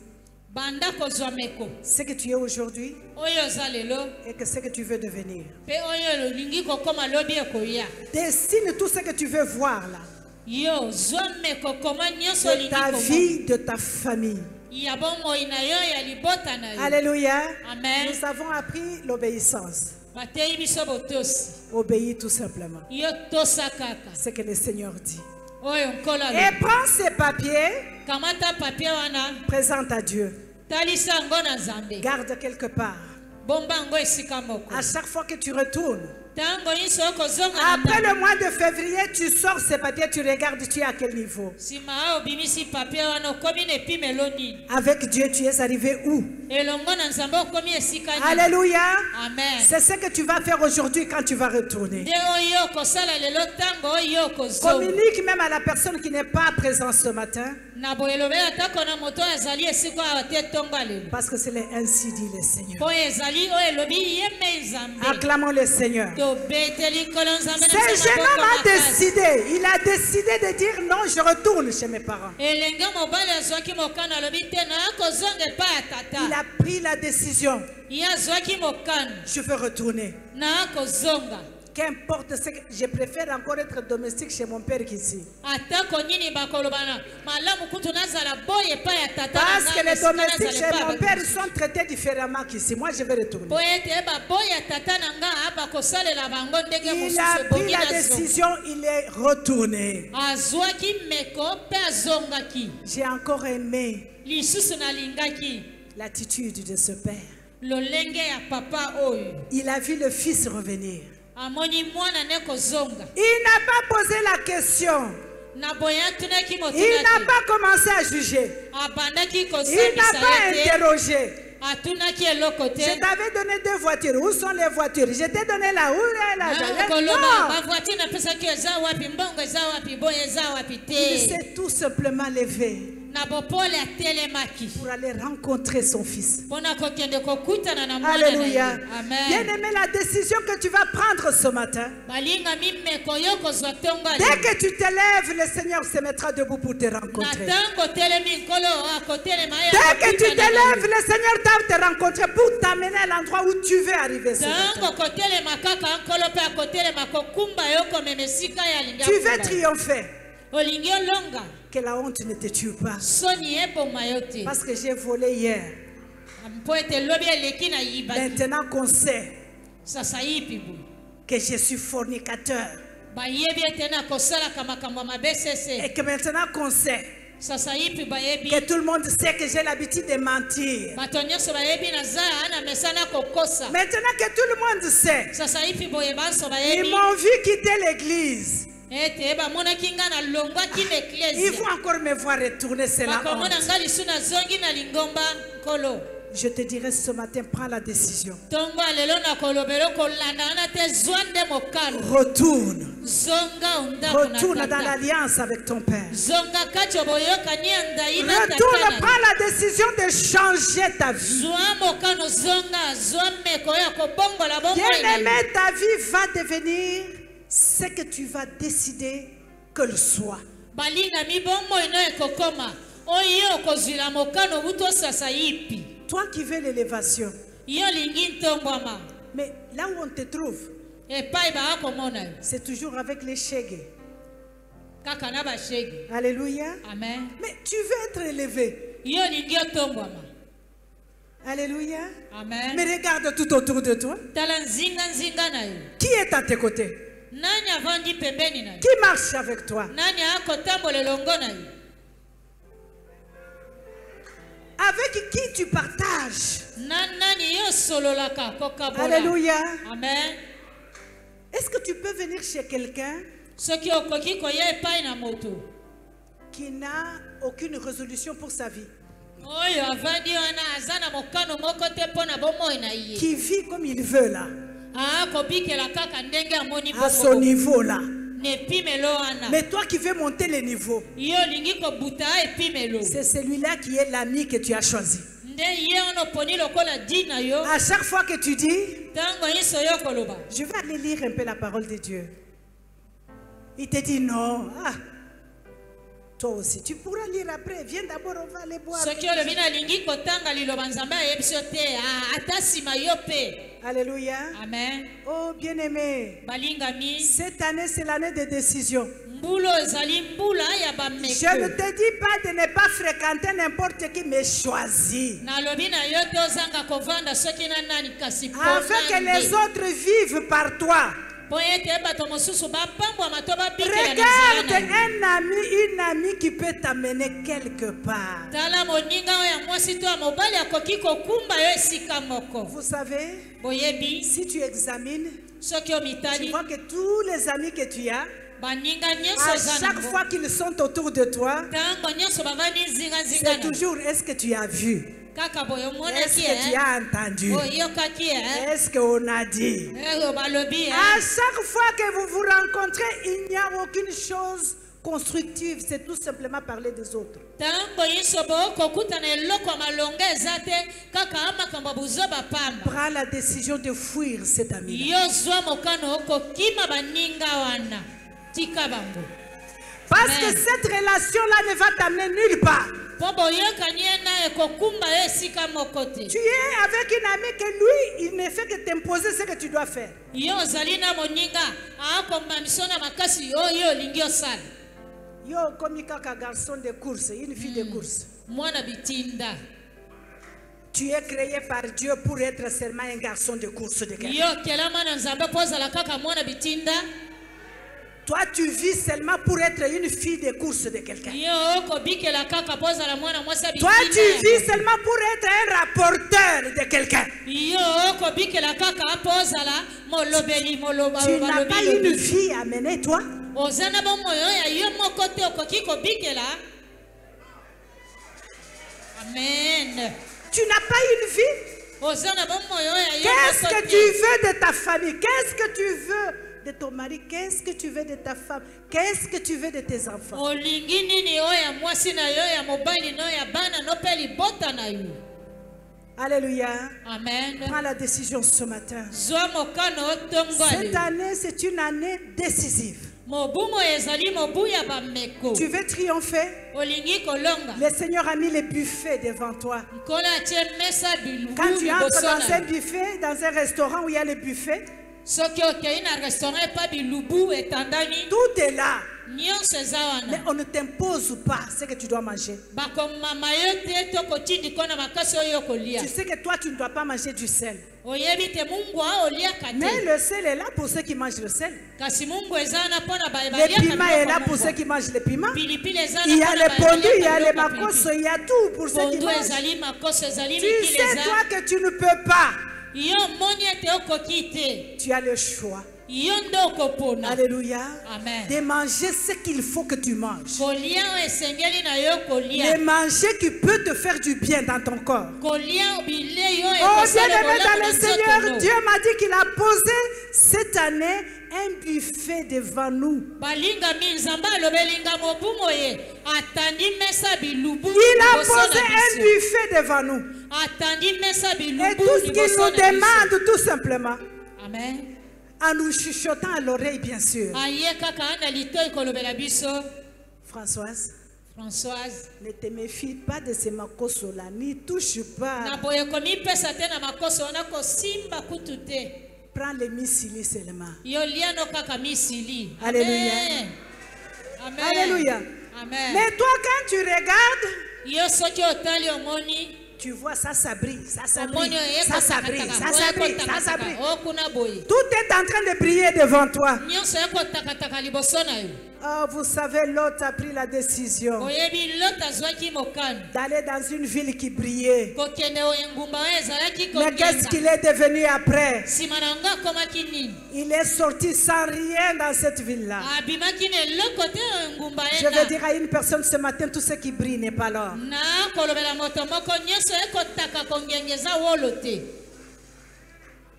banda kozwa meko ce que tu es aujourd'hui oyo oza lelo et que ce que tu veux devenir. mpe oyo olingi kokoma lobi ekoya. Dessine tout ce que tu veux voir là. yo zwa meko koma nyonso De olingi ta komona. vie, de ta famille. ya bomoi na yo ya libota na yo. Alléluia. Amen. Nous avons appris l'obéissance. bateyi biso botosi. Obéis tout simplement. yo tosa kaka Ce que le Seigneur dit. oyo nkolo Et alobi. prends ces papiers, kamata papier wana présente à Dieu. talisa yango na nzambe. Garde quelque part. bomba yango esika moko. À chaque fois que tu retournes, ntango nyonso okozonga na après ndako. le mois de février, tu sors ces papiers, tu regardes, tu es à quel niveau. nsima a obimisi papier wana okomi na epimelo nini. Avec Dieu, tu es arrivé où? elongo na nzambe okomi esika nini. Alléluia. Amen. C'est ce que tu vas faire aujourd'hui quand tu vas retourner. nde oyo okosala lelo ntango oyo okozonga. Communique même à la personne qui n'est pas présente ce matin, na boye elobela atako na moto oyo azali esika awa te ntongo alelo. parce que c'est ainsi dit le Seigneur. mpo oyo ezali oyo elobi ye me nzambe. Acclamons le Seigneur. tobeteli nkolo nzambe na Ce biso jeune maboko homme a makasi. décidé, il a décidé de dire non, je retourne chez mes parents. elenge mobali azwaki mokano alobi te nakozonga epai ya Il tata. a pris la décision, ye azwaki mokano je veux retourner. nakozonga. Qu'importe ce que je préfère encore être domestique chez mon père qu'ici. atako nini bakolobana malamu kutu nazala boye epai ya tata Parce na que ngai, les esika domestiques nazala chez epai ya mon père bakristo. sont traités différemment qu'ici. Moi, je vais retourner. po ete baboye ya tata na nga abakosalela bango ndenge Il mosusu a pris ebongi la nazonga. décision, il est retourné. azwaki meko mpe azongaki. J'ai encore aimé lisusu nalingaki l'attitude de ce père. lolenge ya papa oyo Il a vu le fils revenir. amoni mwana ne kozonga. Il n'a pas posé la question. na boye atunaki Il motuna n'a te. pas commencé à juger. abandaki Il n'a kosambisa pas ye te. interrogé. atunaki eloko te. Je t'avais donné 2 voitures. Où sont les voitures? Je t'ai donné là. Où est la koloba Non. bavoiture napesaki eza wapi mbongo eza wapi boye eza wapi Il te. s'est tout simplement levé. pour aller rencontrer son fils. Alléluia. Alléluia. Bien-aimé, la décision que tu vas prendre ce matin, dès que tu t'élèves, le Seigneur se mettra debout pour te rencontrer. Dès que tu t'élèves, le Seigneur va te rencontrer pour t'amener à l'endroit où tu veux arriver ce matin. Tu veux triompher. Que la honte ne te tue pas. Parce que j'ai volé hier. Maintenant qu'on sait que je suis fornicateur. Et que maintenant qu'on sait que tout le monde sait que j'ai l'habitude de mentir. Maintenant que tout le monde sait, ils m'ont vu quitter l'église. Ils vont encore me voir retourner, c'est la honte. Je te dirai ce matin, prends la décision. Retourne. Retourne dans l'alliance avec ton Père. Retourne, prends la décision de changer ta vie. Bien-aimé, ta vie va devenir ce que tu vas décider qu'elle soit. Toi qui veux l'élévation, mais là où on te trouve, c'est toujours avec les shege. Alléluia. Amen. Mais tu veux être élevé. Alléluia. Amen. Mais regarde tout autour de toi. Qui est à tes côtés? Qui marche avec toi? Avec qui tu partages? Alléluia. Amen. Est-ce que tu peux venir chez quelqu'un qui n'a aucune résolution pour sa vie, qui vit comme il veut là, à son niveau là? Mais toi qui veux monter les niveaux, c'est celui-là qui est l'ami que tu as choisi. À chaque fois que tu dis, je vais aller lire un peu la parole de Dieu, il te dit non. Ah, toi aussi, tu pourras lire après. Viens d'abord, on va aller boire. Alléluia. Amen. Oh bien-aimé, cette année c'est l'année de décision. Je ne te dis pas de ne pas fréquenter n'importe qui, mais choisis. Afin que les autres vivent par toi. Regarde un ami, une amie qui peut t'amener quelque part. Vous savez, si tu examines, tu vois que tous les amis que tu as, à chaque fois qu'ils sont autour de toi, c'est toujours est-ce que tu as vu? Est-ce que tu as entendu? Est-ce qu'on a dit? À chaque fois que vous vous rencontrez, il n'y a aucune chose constructive, c'est tout simplement parler des autres. Prends la décision de fuir cet ami. Parce que cette relation-là ne va t'amener nulle part. Tu es avec une amie que lui, il ne fait que t'imposer ce que tu dois faire. Yo, comme un garçon de course, une fille de course. Tu es créé par Dieu pour être seulement un garçon de course de quelqu'un. Toi, tu vis seulement pour être une fille de course de quelqu'un. Toi, tu vis seulement pour être un rapporteur de quelqu'un. Tu n'as pas une vie à mener, toi. Amen. Tu n'as pas une vie. Qu'est-ce que tu veux de ta famille? Qu'est-ce que tu veux de ton mari? Qu'est-ce que tu veux de ta femme? Qu'est-ce que tu veux de tes enfants? olingi nini oyo ya mwasi na yo ya mobali no ya bana no pe libota na yo. Alléluia. Amen. Prends la décision ce matin. Zwa mokano otongo Cette ale. année, c'est une année décisive. Mobumo ezali mobu ya bameko. Tu veux triompher? Olingi kolonga. Le Seigneur a mis les buffets devant toi. Nkola tie mesa bilubu Quand tu entres liboso dans na un yo. buffet, dans un restaurant où il y a les buffets, Soki okei na restaurant epa bilubu etandani. tout est là. Nyonso eza Mais wana. on ne t'impose pas ce que tu dois manger. Bakomama yo te tokotindi kona makasi oyo kolia. Tu sais que toi, tu ne dois pas manger du sel. Oyebi te Mungu aoliaka Mais te. le sel est là pour ceux qui mangent le sel. Kasi Mungu eza wana mpona Le piment est là pour ceux qui mangent le piment. Pilipili eza Il y a wana les mpona pondus, il y a les baliaka macos, pilipili. il y a tout pour ceux qui Pondu mangent. ezali makoso ezali Tu mikili sais, eza. toi, que tu ne peux pas. Yo moni ete okoki te. Tu as le choix. Yo nde okopona. Alléluia. Amen. De manger ce qu'il faut que tu manges. Kolia oyo esengeli na yo kolia. De manger qui peut te faire du bien dans ton corps. Kolia bilei oyo Oh, ekosala bien-aimé bolamu dans na le Seigneur, nzoto no. Dieu m'a dit qu'il a posé cette année un buffet devant nous. balingami nzambe alobelinga mobumo ye atandi mesa bilubu Il a liboso posé na un biso. buffet devant nous. Atandi mesa Et bilubu tout ce qu'il liboso nous na biso. demande, tout simplement, Amen. en nous chuchotant à l'oreille, bien sûr. Aye kaka ana litoi kolobela biso. Françoise, Françoise ne te méfie pas de ces makoso-là, n'y touche na pas. boye komipesa te na makoso wana kosimba kutu te. Prends les misili seulement. Yo liano kaka misili. Alléluia. Amen. Amen. Alléluia. Amen. Mais toi, quand tu regardes, Yo soki otali omoni tu vois ça, ça brille, ça omoni brille, oye ça brille, ça brille, ça brille. okuna boye. Tout est en train de briller devant toi. Nyonso ekotakataka liboso na yo. Oh, vous savez, l'autre a pris la décision Oyebi Lot azwaki mokano d'aller dans une ville qui brillait. kokende engumba oyo ezalaki Mais qu'est-ce kogenga. qu'il est devenu après? Nsima na yango akomaki nini? Il est sorti sans rien dans cette ville-là. Abimaki na eloko te engumba Je veux ena. dire à une personne ce matin, tout ce qui brille n'est pas l'or. Na kolobela moto moko nyonso ekotaka kongengeza wolo te.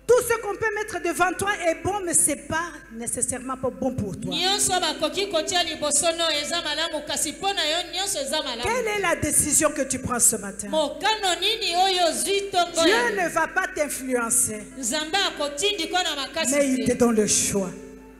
Tout ce qu'on peut mettre devant toi est bon, mais ce n'est pas nécessairement pas bon pour toi. Nyonso bakoki kotia liboso no eza malamu kasi mpo na yo nyonso eza malamu. Quelle est la décision que tu prends ce matin? Mokano nini oyo ozwi ntongo Dieu ya ne va pas t'influencer, nzambe akotindi ko na makasi mais il te te. donne le choix.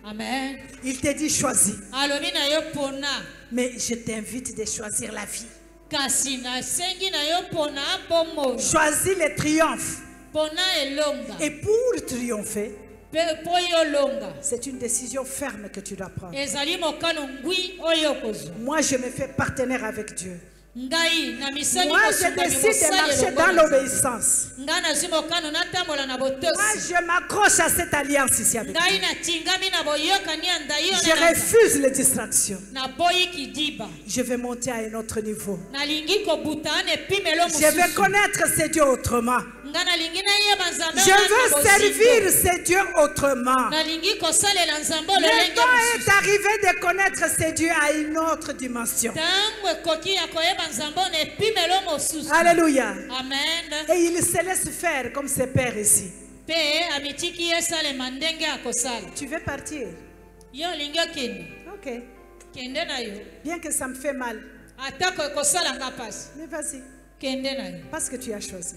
Amen. Il te dit choisis, Alobi na yo pona. mais je t'invite de choisir la vie. Kasi nasengi na yo pona bomoi. Choisis le triomphe. Pona elonga. Et pour triompher, Po yo longa. c'est une décision ferme que tu dois prendre. Ezali mokano ngwi oyo kozwa. Moi, je me fais partenaire avec Dieu. Ngai na misali Moi, je kosunga décide de marcher dans l'obéissance. Ngai nazwi mokano natambola na botosi. Moi, je m'accroche à cette alliance ici avec Ngai Dieu. natingami na boyokani ya ndai yo Je na nanga. refuse les distractions. Naboyi kidiba. Je vais monter à un autre niveau. Nalingi kobuta ana epimelo Je vais mosusu. connaître ces dieux autrement. Nga nalingi nayeba nzambe Je wana veux bozindo. servir ces dieux autrement. Nalingi kosalela nzambe Le ololenge temps est mosusu. arrivé de connaître ces dieux à une autre dimension. Ntango ekoki ya koyeba nzambe ona epimelo mosusu. Alléluia. Amen. Et il se laisse faire comme ses pères ici. Mpe amitiki ye esalema ndenge akosala. Tu veux partir? Yo olingi okende. Ok. Kende na yo. Bien que ça me fait mal. Atako ekosalanga mpasi. Mais vas-y. Kende na yo. Parce que tu as choisi.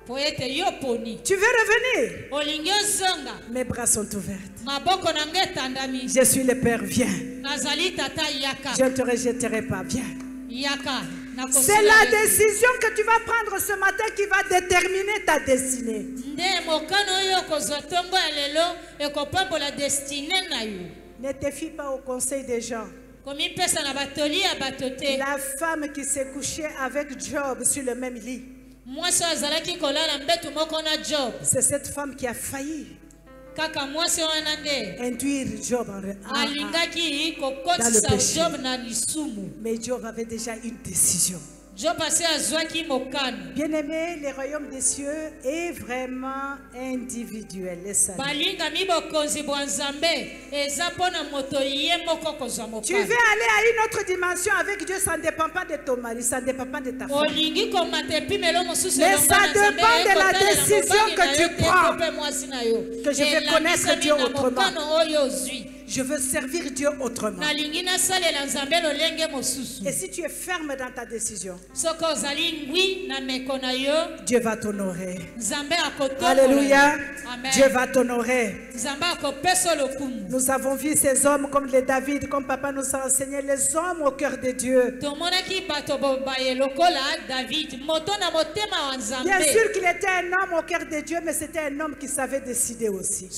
Po ete yo poni. Tu veux revenir? Olingi ozonga. Mes bras sont ouverts. Maboko na ngai etandami. Je suis le Père. Viens. Nazali tata yaka. Je ne te rejetterai pas. Viens. Yaka. C'est la décision que tu vas prendre ce matin qui va déterminer ta destinée. Nde mokano oyo kozwa ntongo ya lelo ekopambola destine na yo. Ne te fie pas au conseil des gens. Komipesa na batoli ya bato te. La femme qui s'est couchée avec Job sur le même lit, Mwasi azalaki kolala mbetu moko na Job. c'est cette femme qui a failli Kaka mwasi wana nde induire Job alingaki dans le kokotisa péché. Job na lisumu. Mais Job avait déjà une décision. Bien-aimé, le royaume des cieux est vraiment individuel. Tu veux aller à une autre dimension avec Dieu, ça ne dépend pas de ton mari, ça ne dépend pas de ta femme. Mais ça dépend de la décision que tu prends. Que je vais connaître Dieu autrement. Je veux servir Dieu autrement. Et si tu es ferme dans ta décision, Dieu va t'honorer. Alléluia. Dieu va t'honorer. Nous avons vu ces hommes comme les David, comme papa nous a enseigné, les hommes au cœur de Dieu. Bien sûr qu'il était un homme au cœur de Dieu, mais c'était un homme qui savait décider aussi.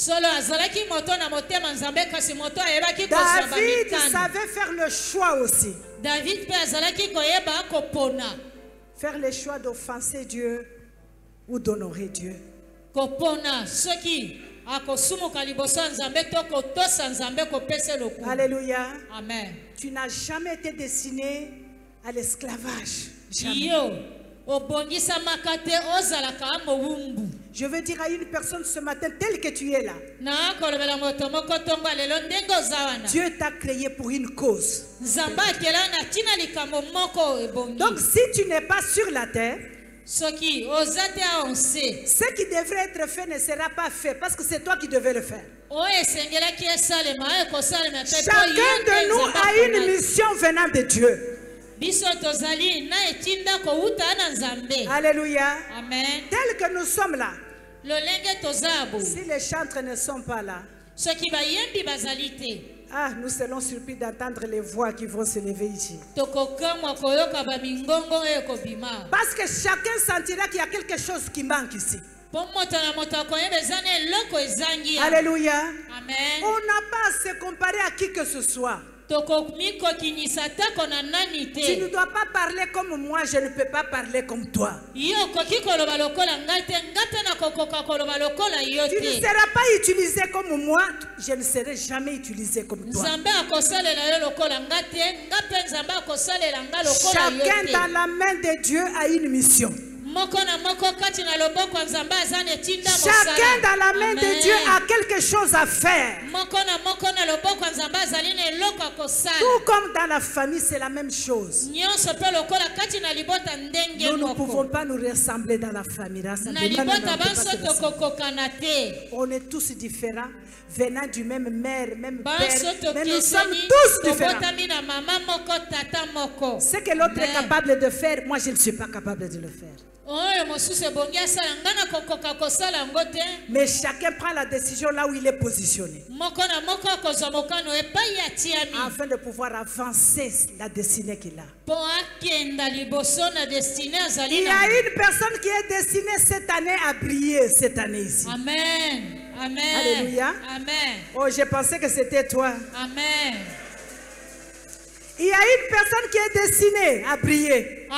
David savait faire le choix aussi. Faire le choix d'offenser Dieu ou d'honorer Dieu. Alléluia. Amen. Tu n'as jamais été destiné à l'esclavage. Jamais. Je veux dire à une personne ce matin, telle que tu es là, Dieu t'a créé pour une cause. Donc si tu n'es pas sur la terre, ce qui devrait être fait ne sera pas fait parce que c'est toi qui devais le faire. Chacun de nous a une mission venant de Dieu. Alléluia. Amen. Tel que nous sommes là, si les chantres ne sont pas là, nous serons surpris d'entendre les voix qui vont se lever ici. Parce que chacun sentira qu'il y a quelque chose qui manque ici. Alléluia. Amen. On n'a pas à se comparer à qui que ce soit. Tu ne dois pas parler comme moi, je ne peux pas parler comme toi. Tu ne seras pas utilisé comme moi, je ne serai jamais utilisé comme toi. Chacun dans la main de Dieu a une mission. Chacun dans la main de Dieu a quelque chose à faire. Tout comme dans la famille, c'est la même chose. Nous ne pouvons pas nous ressembler dans la famille. On est tous différents, venant du même mère, même père, mais nous sommes tous différents. Ce que l'autre est capable de faire, moi je ne suis pas capable de le faire. Mais chacun prend la décision là où il est positionné, afin de pouvoir avancer la destinée qu'il a. Il y a une personne qui est destinée cette année à briller cette année ici. Amen. Amen. Alléluia. Amen. Oh, je pensais que c'était toi. Amen. Il y a une personne qui est destinée à briller.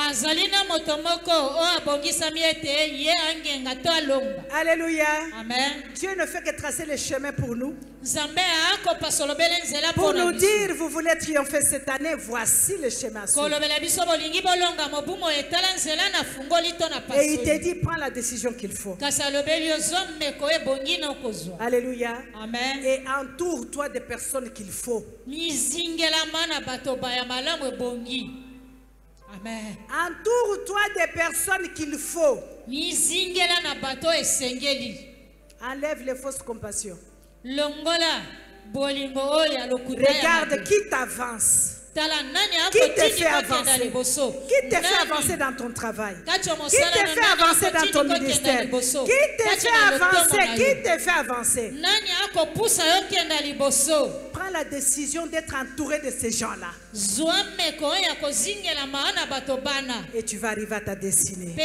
Alléluia. Amen. Dieu ne fait que tracer le chemin pour nous. Pour nous dire, vous voulez triompher cette année, voici le chemin. Et il te dit, prends la décision qu'il faut. Alléluia. Amen. Et entoure-toi des personnes qu'il faut. Amen. Entoure-toi des personnes qu'il faut. Enlève les fausses compassions. Regarde qui t'avance. Qui te fait avancer? Qui te fait avancer dans ton travail? Qui te fait avancer dans ton ministère? Qui te fait avancer? Qui te fait avancer? Prends la décision d'être entouré de ces gens-là. Et tu vas arriver à ta destinée.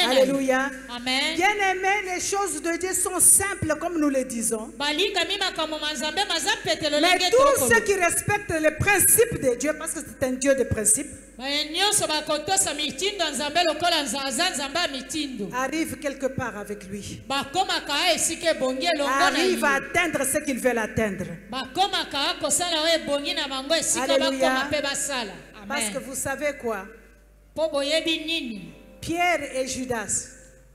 Alléluia. Amen. Bien aimé, les choses de Dieu sont simples comme nous le disons. Mais tous ceux qui respectent les principes de Dieu, parce que c'est un Dieu de principes, arrive quelque part avec lui. Arrive à atteindre ce qu'ils veulent atteindre. Alléluia. Parce que vous savez quoi? po boyebi nini Pierre et Judas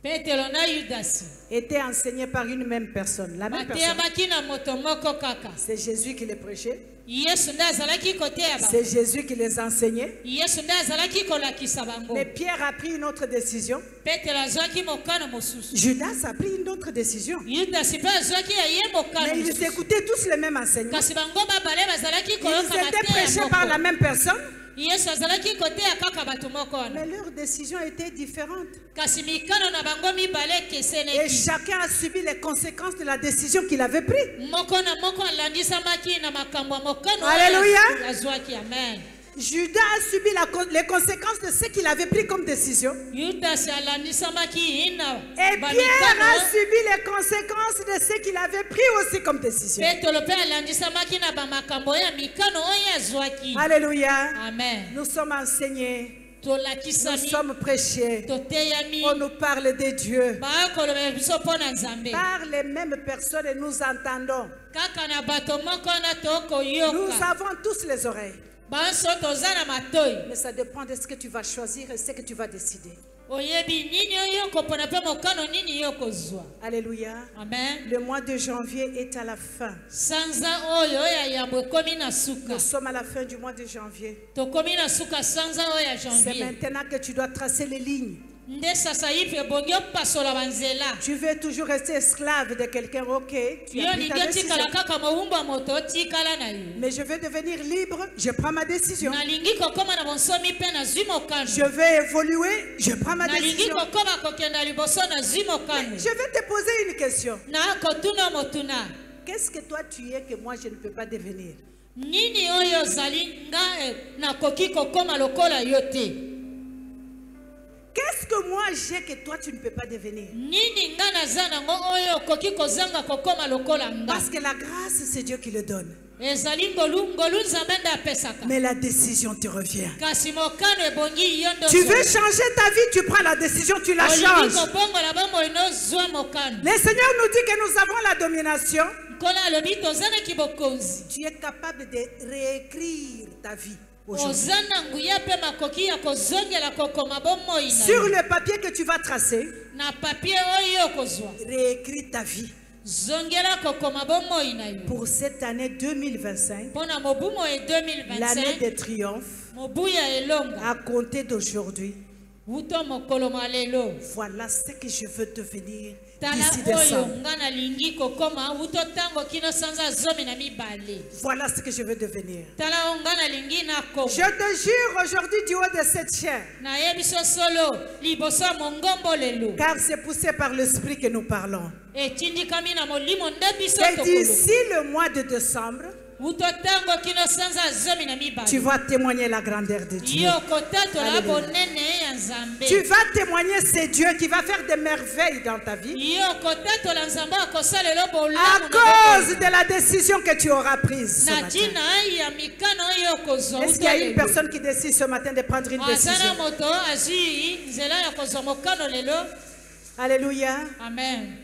Petelo na Judas étaient enseignés par une même personne. La même personne. bateyamaki na moto moko kaka. C'est Jésus qui les prêchait. Yesu nde azalaki koteya bango. C'est Jésus qui les enseignait. Yesu nde azalaki kolakisa bango. Mais Pierre a pris une autre décision. Petelo azwaki mokano mosusu. Judas a pris une autre décision. Judas mpe azwaki ya ye mokano Mais ils écoutaient tous les mêmes enseignements. kasi bango babale bazalaki Ils koyoka étaient mateya prêchés par la moko. même personne. Yesu azalaki koteya kaka bato moko wana. Mais leurs décisions étaient différentes. kasi mikano na bango mibale Et ekeseneki. chacun a subi les conséquences de la décision qu'il avait prise. moko na moko alandisamaki na makambo ya mokano Alléluia. oyo azwaki. Amen. Judas a subi les conséquences de ce qu'il avait pris comme décision. Yudas alandisamaki na Et Pierre a subi les conséquences de ce qu'il avait pris aussi comme décision. Petelo mpe alandisamaki na bamakambo ya mikano oyo azwaki. Alléluia. Amen. Nous sommes enseignés. Nous tolakisami sommes prêchés. toteyami On nous parle de Dieu. bakolobela biso mpo na nzambe Par les mêmes personnes, nous entendons. kaka na bato moko na Nous tokoyoka avons tous les oreilles. banso toza na matoi. Mais ça dépend de ce que tu vas choisir et ce que tu vas décider. oyebi nini oyo kopona mpe mokano nini yo kozwa. Alléluia. Amen. Le mois de janvier est à la fin. sanza oyo ya yambo ekomi na suka. Nous sommes à la fin du mois de janvier. tokomi na suka sanza oyo ya C'est janvier. maintenant que tu dois tracer les lignes. nde sasa hivi ebongi opasola banzela. Tu veux toujours rester esclave de quelqu'un, ok. Tu yo as pris ta lingi décision. otikala kaka mowumbu ya moto otikala na yo. Mais je veux devenir libre, je prends ma décision. nalingi kokóma na bonsomi mpe nazwi mokano. Je veux évoluer, je prends ma nalingi décision. kokóma kokenda liboso nazwi mokano. Je vais te poser une question. na kotuna motuna Qu'est-ce que toi tu es que moi je ne peux pas devenir? nini oyo ozali nga nakoki kokóma lokola yo te. Qu'est-ce que moi j'ai que toi tu ne peux pas devenir? nini nga naza nango oyo okoki kozanga kokóma lokola nga. Parce que la grâce, c'est Dieu qui le donne. ezali ngolu nzambe nde apesaka. Mais la décision te revient. kasi mokano ebongi yo ndo Tu veux changer ta vie, tu prends la décision, tu la olingi changes. kobongola bomoi nozwa mokano. Le Seigneur nous dit que nous avons la domination. nkolo alobi tozalaki bokonzi. Tu es capable de réécrire ta vie aujourd'hui. oza na nguya mpe makoki ya kozongela kokoma bomoi na Sur yo. le papier que tu vas tracer, na papie oyo okozwa réécris ta vie. zongela kokoma bomoi na yo. Pour cette année 2025, mpo na mobu moi l'année 2025 de triomphe, mobu ya elonga à compter d'aujourd'hui, wuto mokolo mwa lelo. voilà ce que je veux devenir tala d'ici oyo décembre. nga nalingi kokoma wuto ntango kino sanza zomi na mibale. Voilà ce que je veux devenir. tala oyo nga nalingi nakoma. Je te jure aujourd'hui du haut de cette chair, nayebi so solo liboso ya mongombo lelo car c'est poussé par l'esprit que nous parlons. etindikami na molimo nde biso Et tokolo. d'ici le mois de décembre, wuto ntango kino sanza zomi na mibale. tu vas témoigner la grandeur de Dieu. yo kotatola Alléluia. bonene ya nzambe. Tu vas témoigner, c'est Dieu qui va faire des merveilles dans ta vie. yo kotatola nzambe akosalela À bolamu cause de la décision que tu auras prise ce na matin. ntina ya mikano oyo okozwa Est-ce qu'il y a une personne qui décide ce matin de prendre une aza na décision? moto azwi nzela ya kozwa mokano lelo. Alléluia. amen.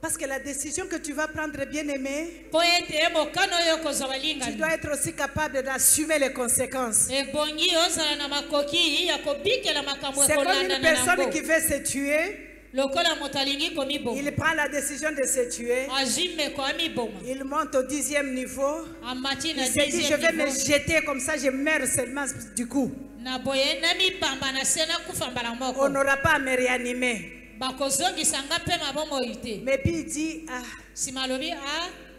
Parce que la décision que tu vas prendre, bien-aimé, mpo ete mokano oyo okozwa tu balingani dois être aussi capable d'assumer les conséquences. ebongi ozala na makoki ya kobikela makambo C'est comme une ekolandana personne nango. qui veut se tuer, lokola moto alingi komiboma il prend la décision de se tuer, azwi mmeko amiboma il monte au 10e niveau, amati il na se dit je vais me 10e jeter comme ça, je meurs seulement du coup. na boye namibamba na se nakufa mbala On moko n'aura pas à me réanimer. bakozongisa nga mpe mabomoi te. Mais puis il dit, ah, nsima alobi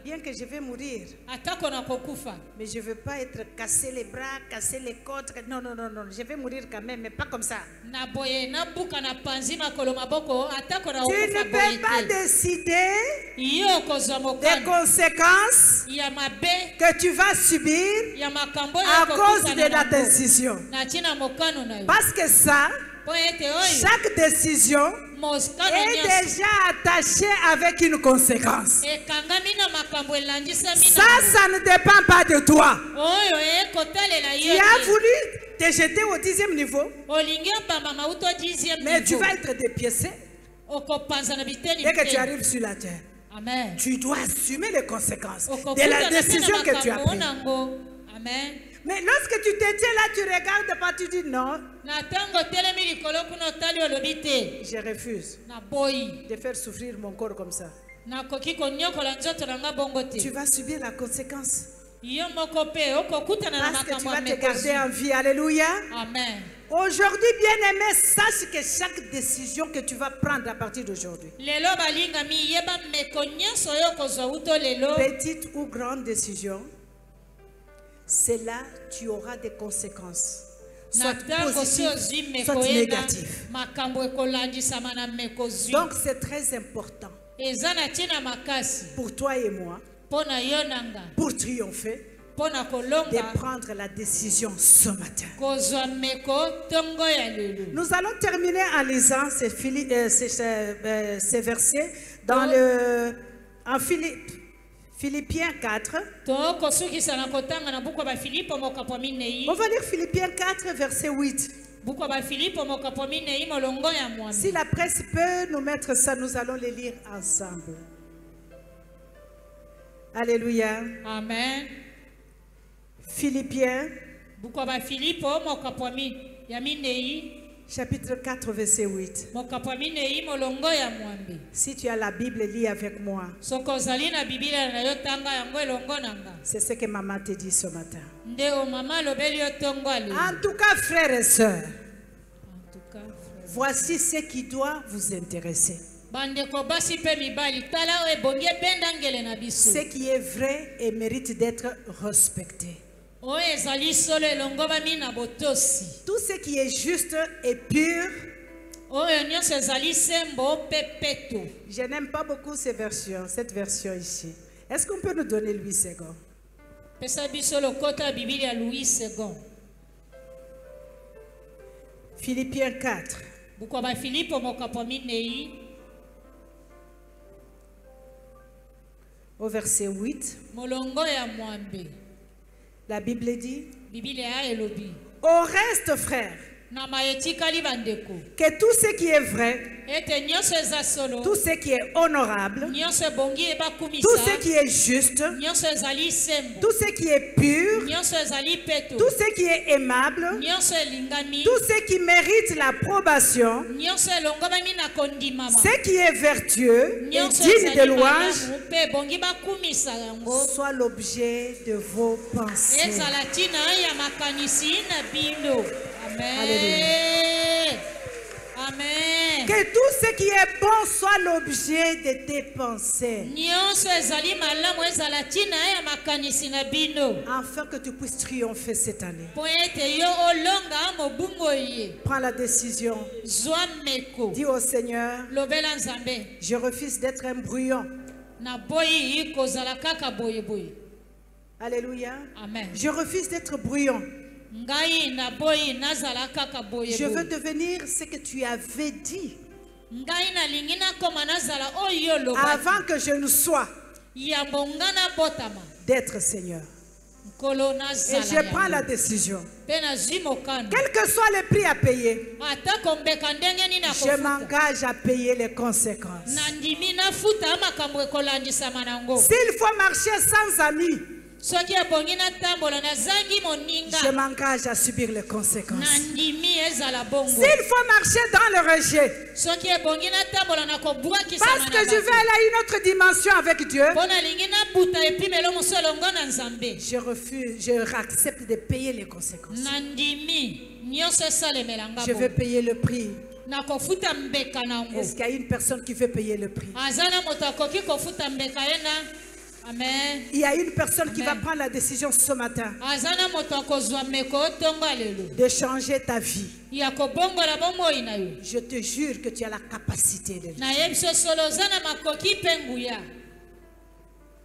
bien que je vais mourir, atako na kokufa mais je ne veux pas être cassé les bras, cassé les côtes. Non, non, non, non, je vais mourir quand même, mais pas comme ça. na boye nabuka na panzi makolo maboko atako na Tu ne kokufa peux boye pas te. décider yo okozwa des mokano conséquences ya mabe que tu vas subir ya makambo à oyo cause okokutana de la nango. décision. na ntina mokano na yo Parce que ça, mpo ete oyo chaque décision mokano est nyonso déjà attachée avec une conséquence. ekangami na makambo elandisami Ça, ça ne dépend pas de toi. oyo ekotalela Tu yo as te. voulu te jeter au 10e niveau, olingi obamba mauto 10e mais tu niveau vas être dépiécé okopanza na biteni dès que tu biteni. arrives sur la terre. amen Tu dois assumer les conséquences de okokutana la mpe na décision que tu as makambo prise. nango. amen Mais lorsque tu te tiens là, tu regardes pas, tu dis non, Na tango telemi likolo kuna otali olobi te. je refuse Na boyi. de faire souffrir mon corps comme ça. Nakoki konyokola nzoto na nga bongo Tu te. vas subir la conséquence Yo moko pe okokutana na parce que tu makambo vas ya te garder mekozi. en vie. Alléluia. Amen. Aujourd'hui, bien-aimé, sache que chaque décision que tu vas prendre à partir d'aujourd'hui, Lelo balingami yeba meko nyonso yo kozwa uto lelo. petite ou grande décision, c'est là tu auras des conséquences, soit Natango si ozwi positives, meko soit yena négatives. makambo ekolandisama na mekozwi. Donc c'est très important Eza na ntina makasi pour toi et moi, mpo na yo nanga pour triompher, mpo na de kolonga prendre la décision ce matin. kozwa meko ntongo ya lelo. Nous allons terminer en lisant ces versets dans en Philippiens 4. tokosukisa na kotanga na buku ya bafilipo mokapo minei. On va lire Philippiens 4, verset 8. Buku ya bafilipo mokapo minei molongo ya Si mwambe. la presse peut nous mettre ça, nous allons les lire ensemble. Alléluia. Amen. Philippiens, Buku ya bafilipo mokapo ya minei chapitre 4, verset 8. mokapo minei molongo ya mwambe. Si tu as la Bible, lis avec moi. Soko ozali na biblia na yo tanga yango elongo nanga. C'est ce que maman te dit ce matin. Nde o mama alobeli yo ntongo ya lelo. En tout cas, frères et sœurs, En tout cas, frère. voici ce qui doit vous intéresser. Bandeko basi pe mibali tala o ebongi ebenda ngele na biso. Ce qui est vrai et mérite d'être respecté. Oyo ezali solo elongo bami na botosi. Tout ce qui est juste et pur. Oyo nyonso ezali sembo pe peto. Je n'aime pas beaucoup cette version ici. Est-ce qu'on peut nous donner 8 secondes? Pesa biso lokota ya bibili ya Louis II. Philippiens 4, Buku ya bafilipo mokapo minei au verset 8. molongo ya mwambe. La Bible dit, Biblia ya elobi. au reste, frères, Na maetikali bandeko. que tout ce qui est vrai, Ete nyonso eza solo. tout ce qui est honorable, Nyonso ebongi ebakumisa. tout ce qui est juste, Nyonso ezali sembo. tout ce qui est pur, Nyonso ezali peto. tout ce qui est aimable, Nyonso elingami. tout ce qui mérite l'approbation, Nyonso elongo bami na kondimama. ce qui est vertueux et Nyonso digne de ezali louange, malamu mpe ebongi bakumisa yango. soit l'objet de vos pensées. Ezala ntina ya makanisi na bino. Amen. Alléluia. Amen. Que tout ce qui est bon soit l'objet de tes pensées, Nyonso ezali malamu ezala ntina ya makanisi na bino. afin que tu puisses triompher cette année. Po ete yo olonga mobungo ye. Prends la décision. Zwa meko. Dis au Seigneur, Lobela nzambe. je refuse d'être un brouillon. Na boyi kozala kaka boye boye. Alléluia. Amen. Je refuse d'être brouillon. Ngai na boyi nazala kaka boye Je veux boye. devenir ce que tu avais dit Ngai nalingi nakoma nazala oyo loba. avant que je ne sois Yambo nga nabotama. d'être Seigneur. Nkolo Et nazala je prends la yango. décision. Pe nazwi mokano. Quel que soit le prix à payer, Atako mbeka ndenge nini je nakofuta. m'engage à payer les conséquences. Nandimi nafuta makambo ekolandisama nango. S'il faut marcher sans amis, Soki ebongi natambola nazangi moninga. je m'engage à subir les conséquences. Nandimi ezala bongo. S'il faut marcher dans le rejet, Soki ebongi natambola nakobwakisama parce que je vais aller à une autre dimension avec Dieu, mpo nalingi nabuta epimelo mosu elongo na nzambe. je refuse, je accepte de payer les conséquences. Nandimi nyonso esalemela Je vais ngabo. payer le prix. Nakofuta mbeka nango. Est-ce qu'il y a une personne qui veut payer le prix? Aza na moto akoki kofuta mbeka ye na. Amen. Il y a une personne qui va Amen. prendre la décision ce matin Aza na moto akozwa meko ntongo ya lelo. de changer ta vie. Ya kobongola bomoi na yo. Je te jure que tu as la capacité de le faire. Nayebi so solo oza na makoki mpe nguya.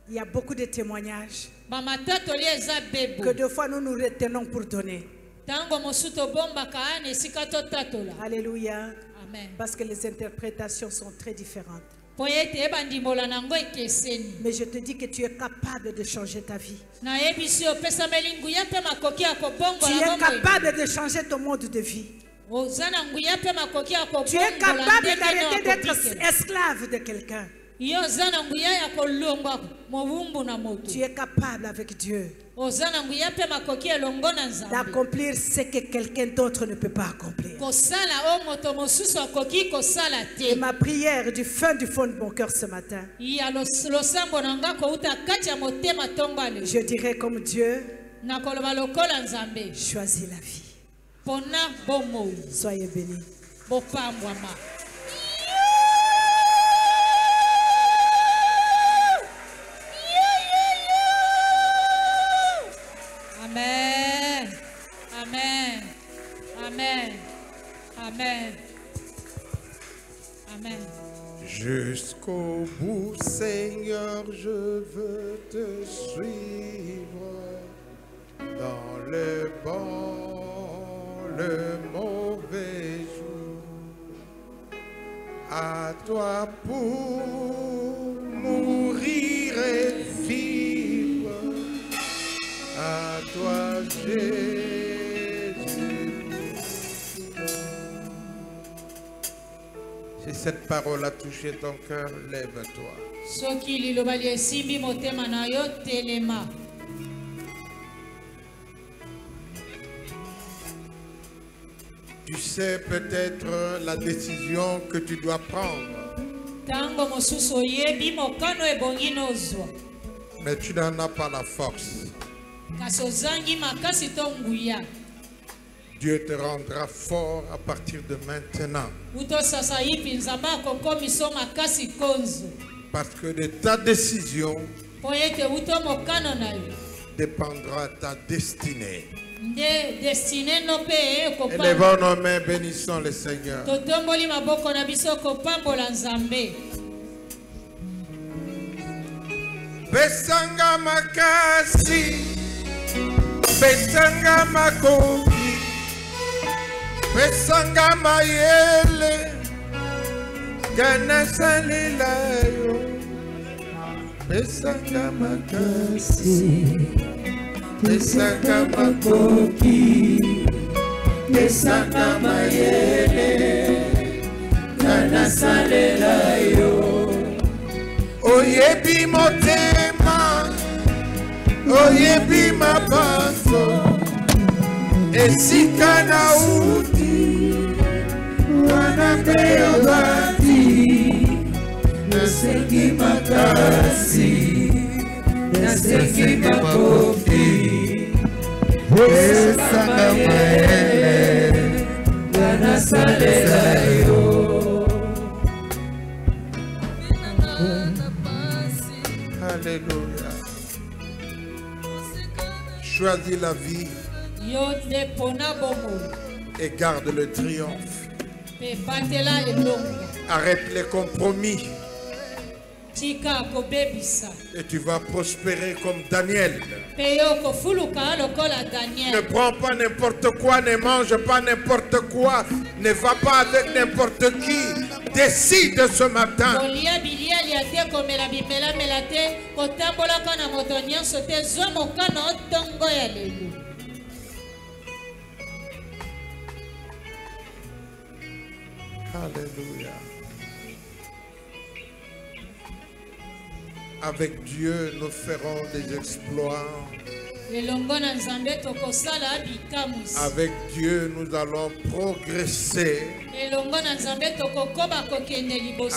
Il y a beaucoup de témoignages Bamatatoli eza que bebo. deux fois nous nous retenons pour donner. Tango mosu tobombaka ana esika totatola. Alléluia. Amen. Parce que les interprétations sont très différentes. Po ete ebandimola nango ekeseni. Mais je te dis que tu es capable de changer ta vie. Nayebi si opesameli nguya mpe makoki ya Tu kobongola es bomoi. capable de changer ton mode de vie. Oza na nguya mpe makoki ya Tu es kobongola capable ndenge d'arrêter no d'être akobikela. esclave de quelqu'un. Tu es capable avec Dieu d'accomplir ce que quelqu'un d'autre ne peut pas accomplir. Et ma prière du fond de mon cœur ce matin, je dirais comme Dieu, choisis la vie. Soyez bénis. Amen. Amen. Amen. Amen. Amen. Jusqu'au bout, Seigneur, je veux te suivre dans le bon, le mauvais jour. À toi pour mourir et vivre. À toi, Jésus. Si cette parole a touché ton cœur, lève-toi. Tu sais peut-être la décision que tu dois prendre. Mais tu n'en as pas la force. Dieu te rendra fort à partir de maintenant. Parce que de ta décision dépendra ta destinée. Élevons nos mains, bénissons le Seigneur. Besanga makasi, besanga makoki, besanga mayele, gana salilayo. Besanga makasi, besanga makoki, besanga mayele, gana salilayo. Oyebi motema, oyebi mabanzo, esika na uti, wanambe obati, nasengi makasi, nasengi makofi, esanga maele, wanasalela yo. Alléluia. Choisis la vie et garde le triomphe. Arrête les compromis et tu vas prospérer comme Daniel. Ne prends pas n'importe quoi, ne mange pas n'importe quoi, ne va pas avec n'importe qui. Décide ce matin. Alléluia. Avec Dieu, nous ferons des exploits. Avec Dieu, nous allons progresser.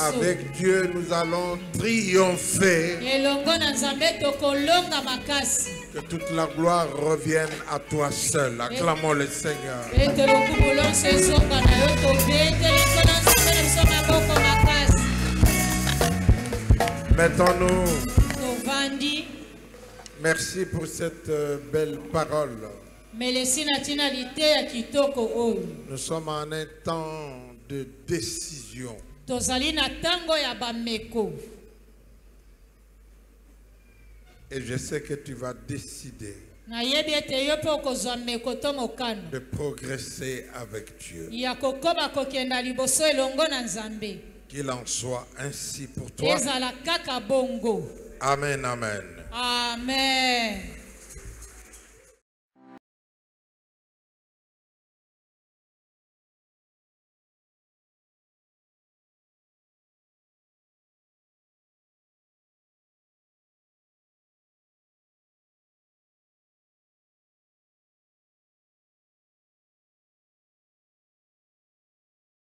Avec Dieu, nous allons triompher. Que toute la gloire revienne à toi seul. Acclamons le Seigneur. Mettons-nous. Merci pour cette belle parole. Nous sommes en un temps de décision. Et je sais que tu vas décider de progresser avec Dieu. Qu'il en soit ainsi pour toi. Amen, amen. Amen.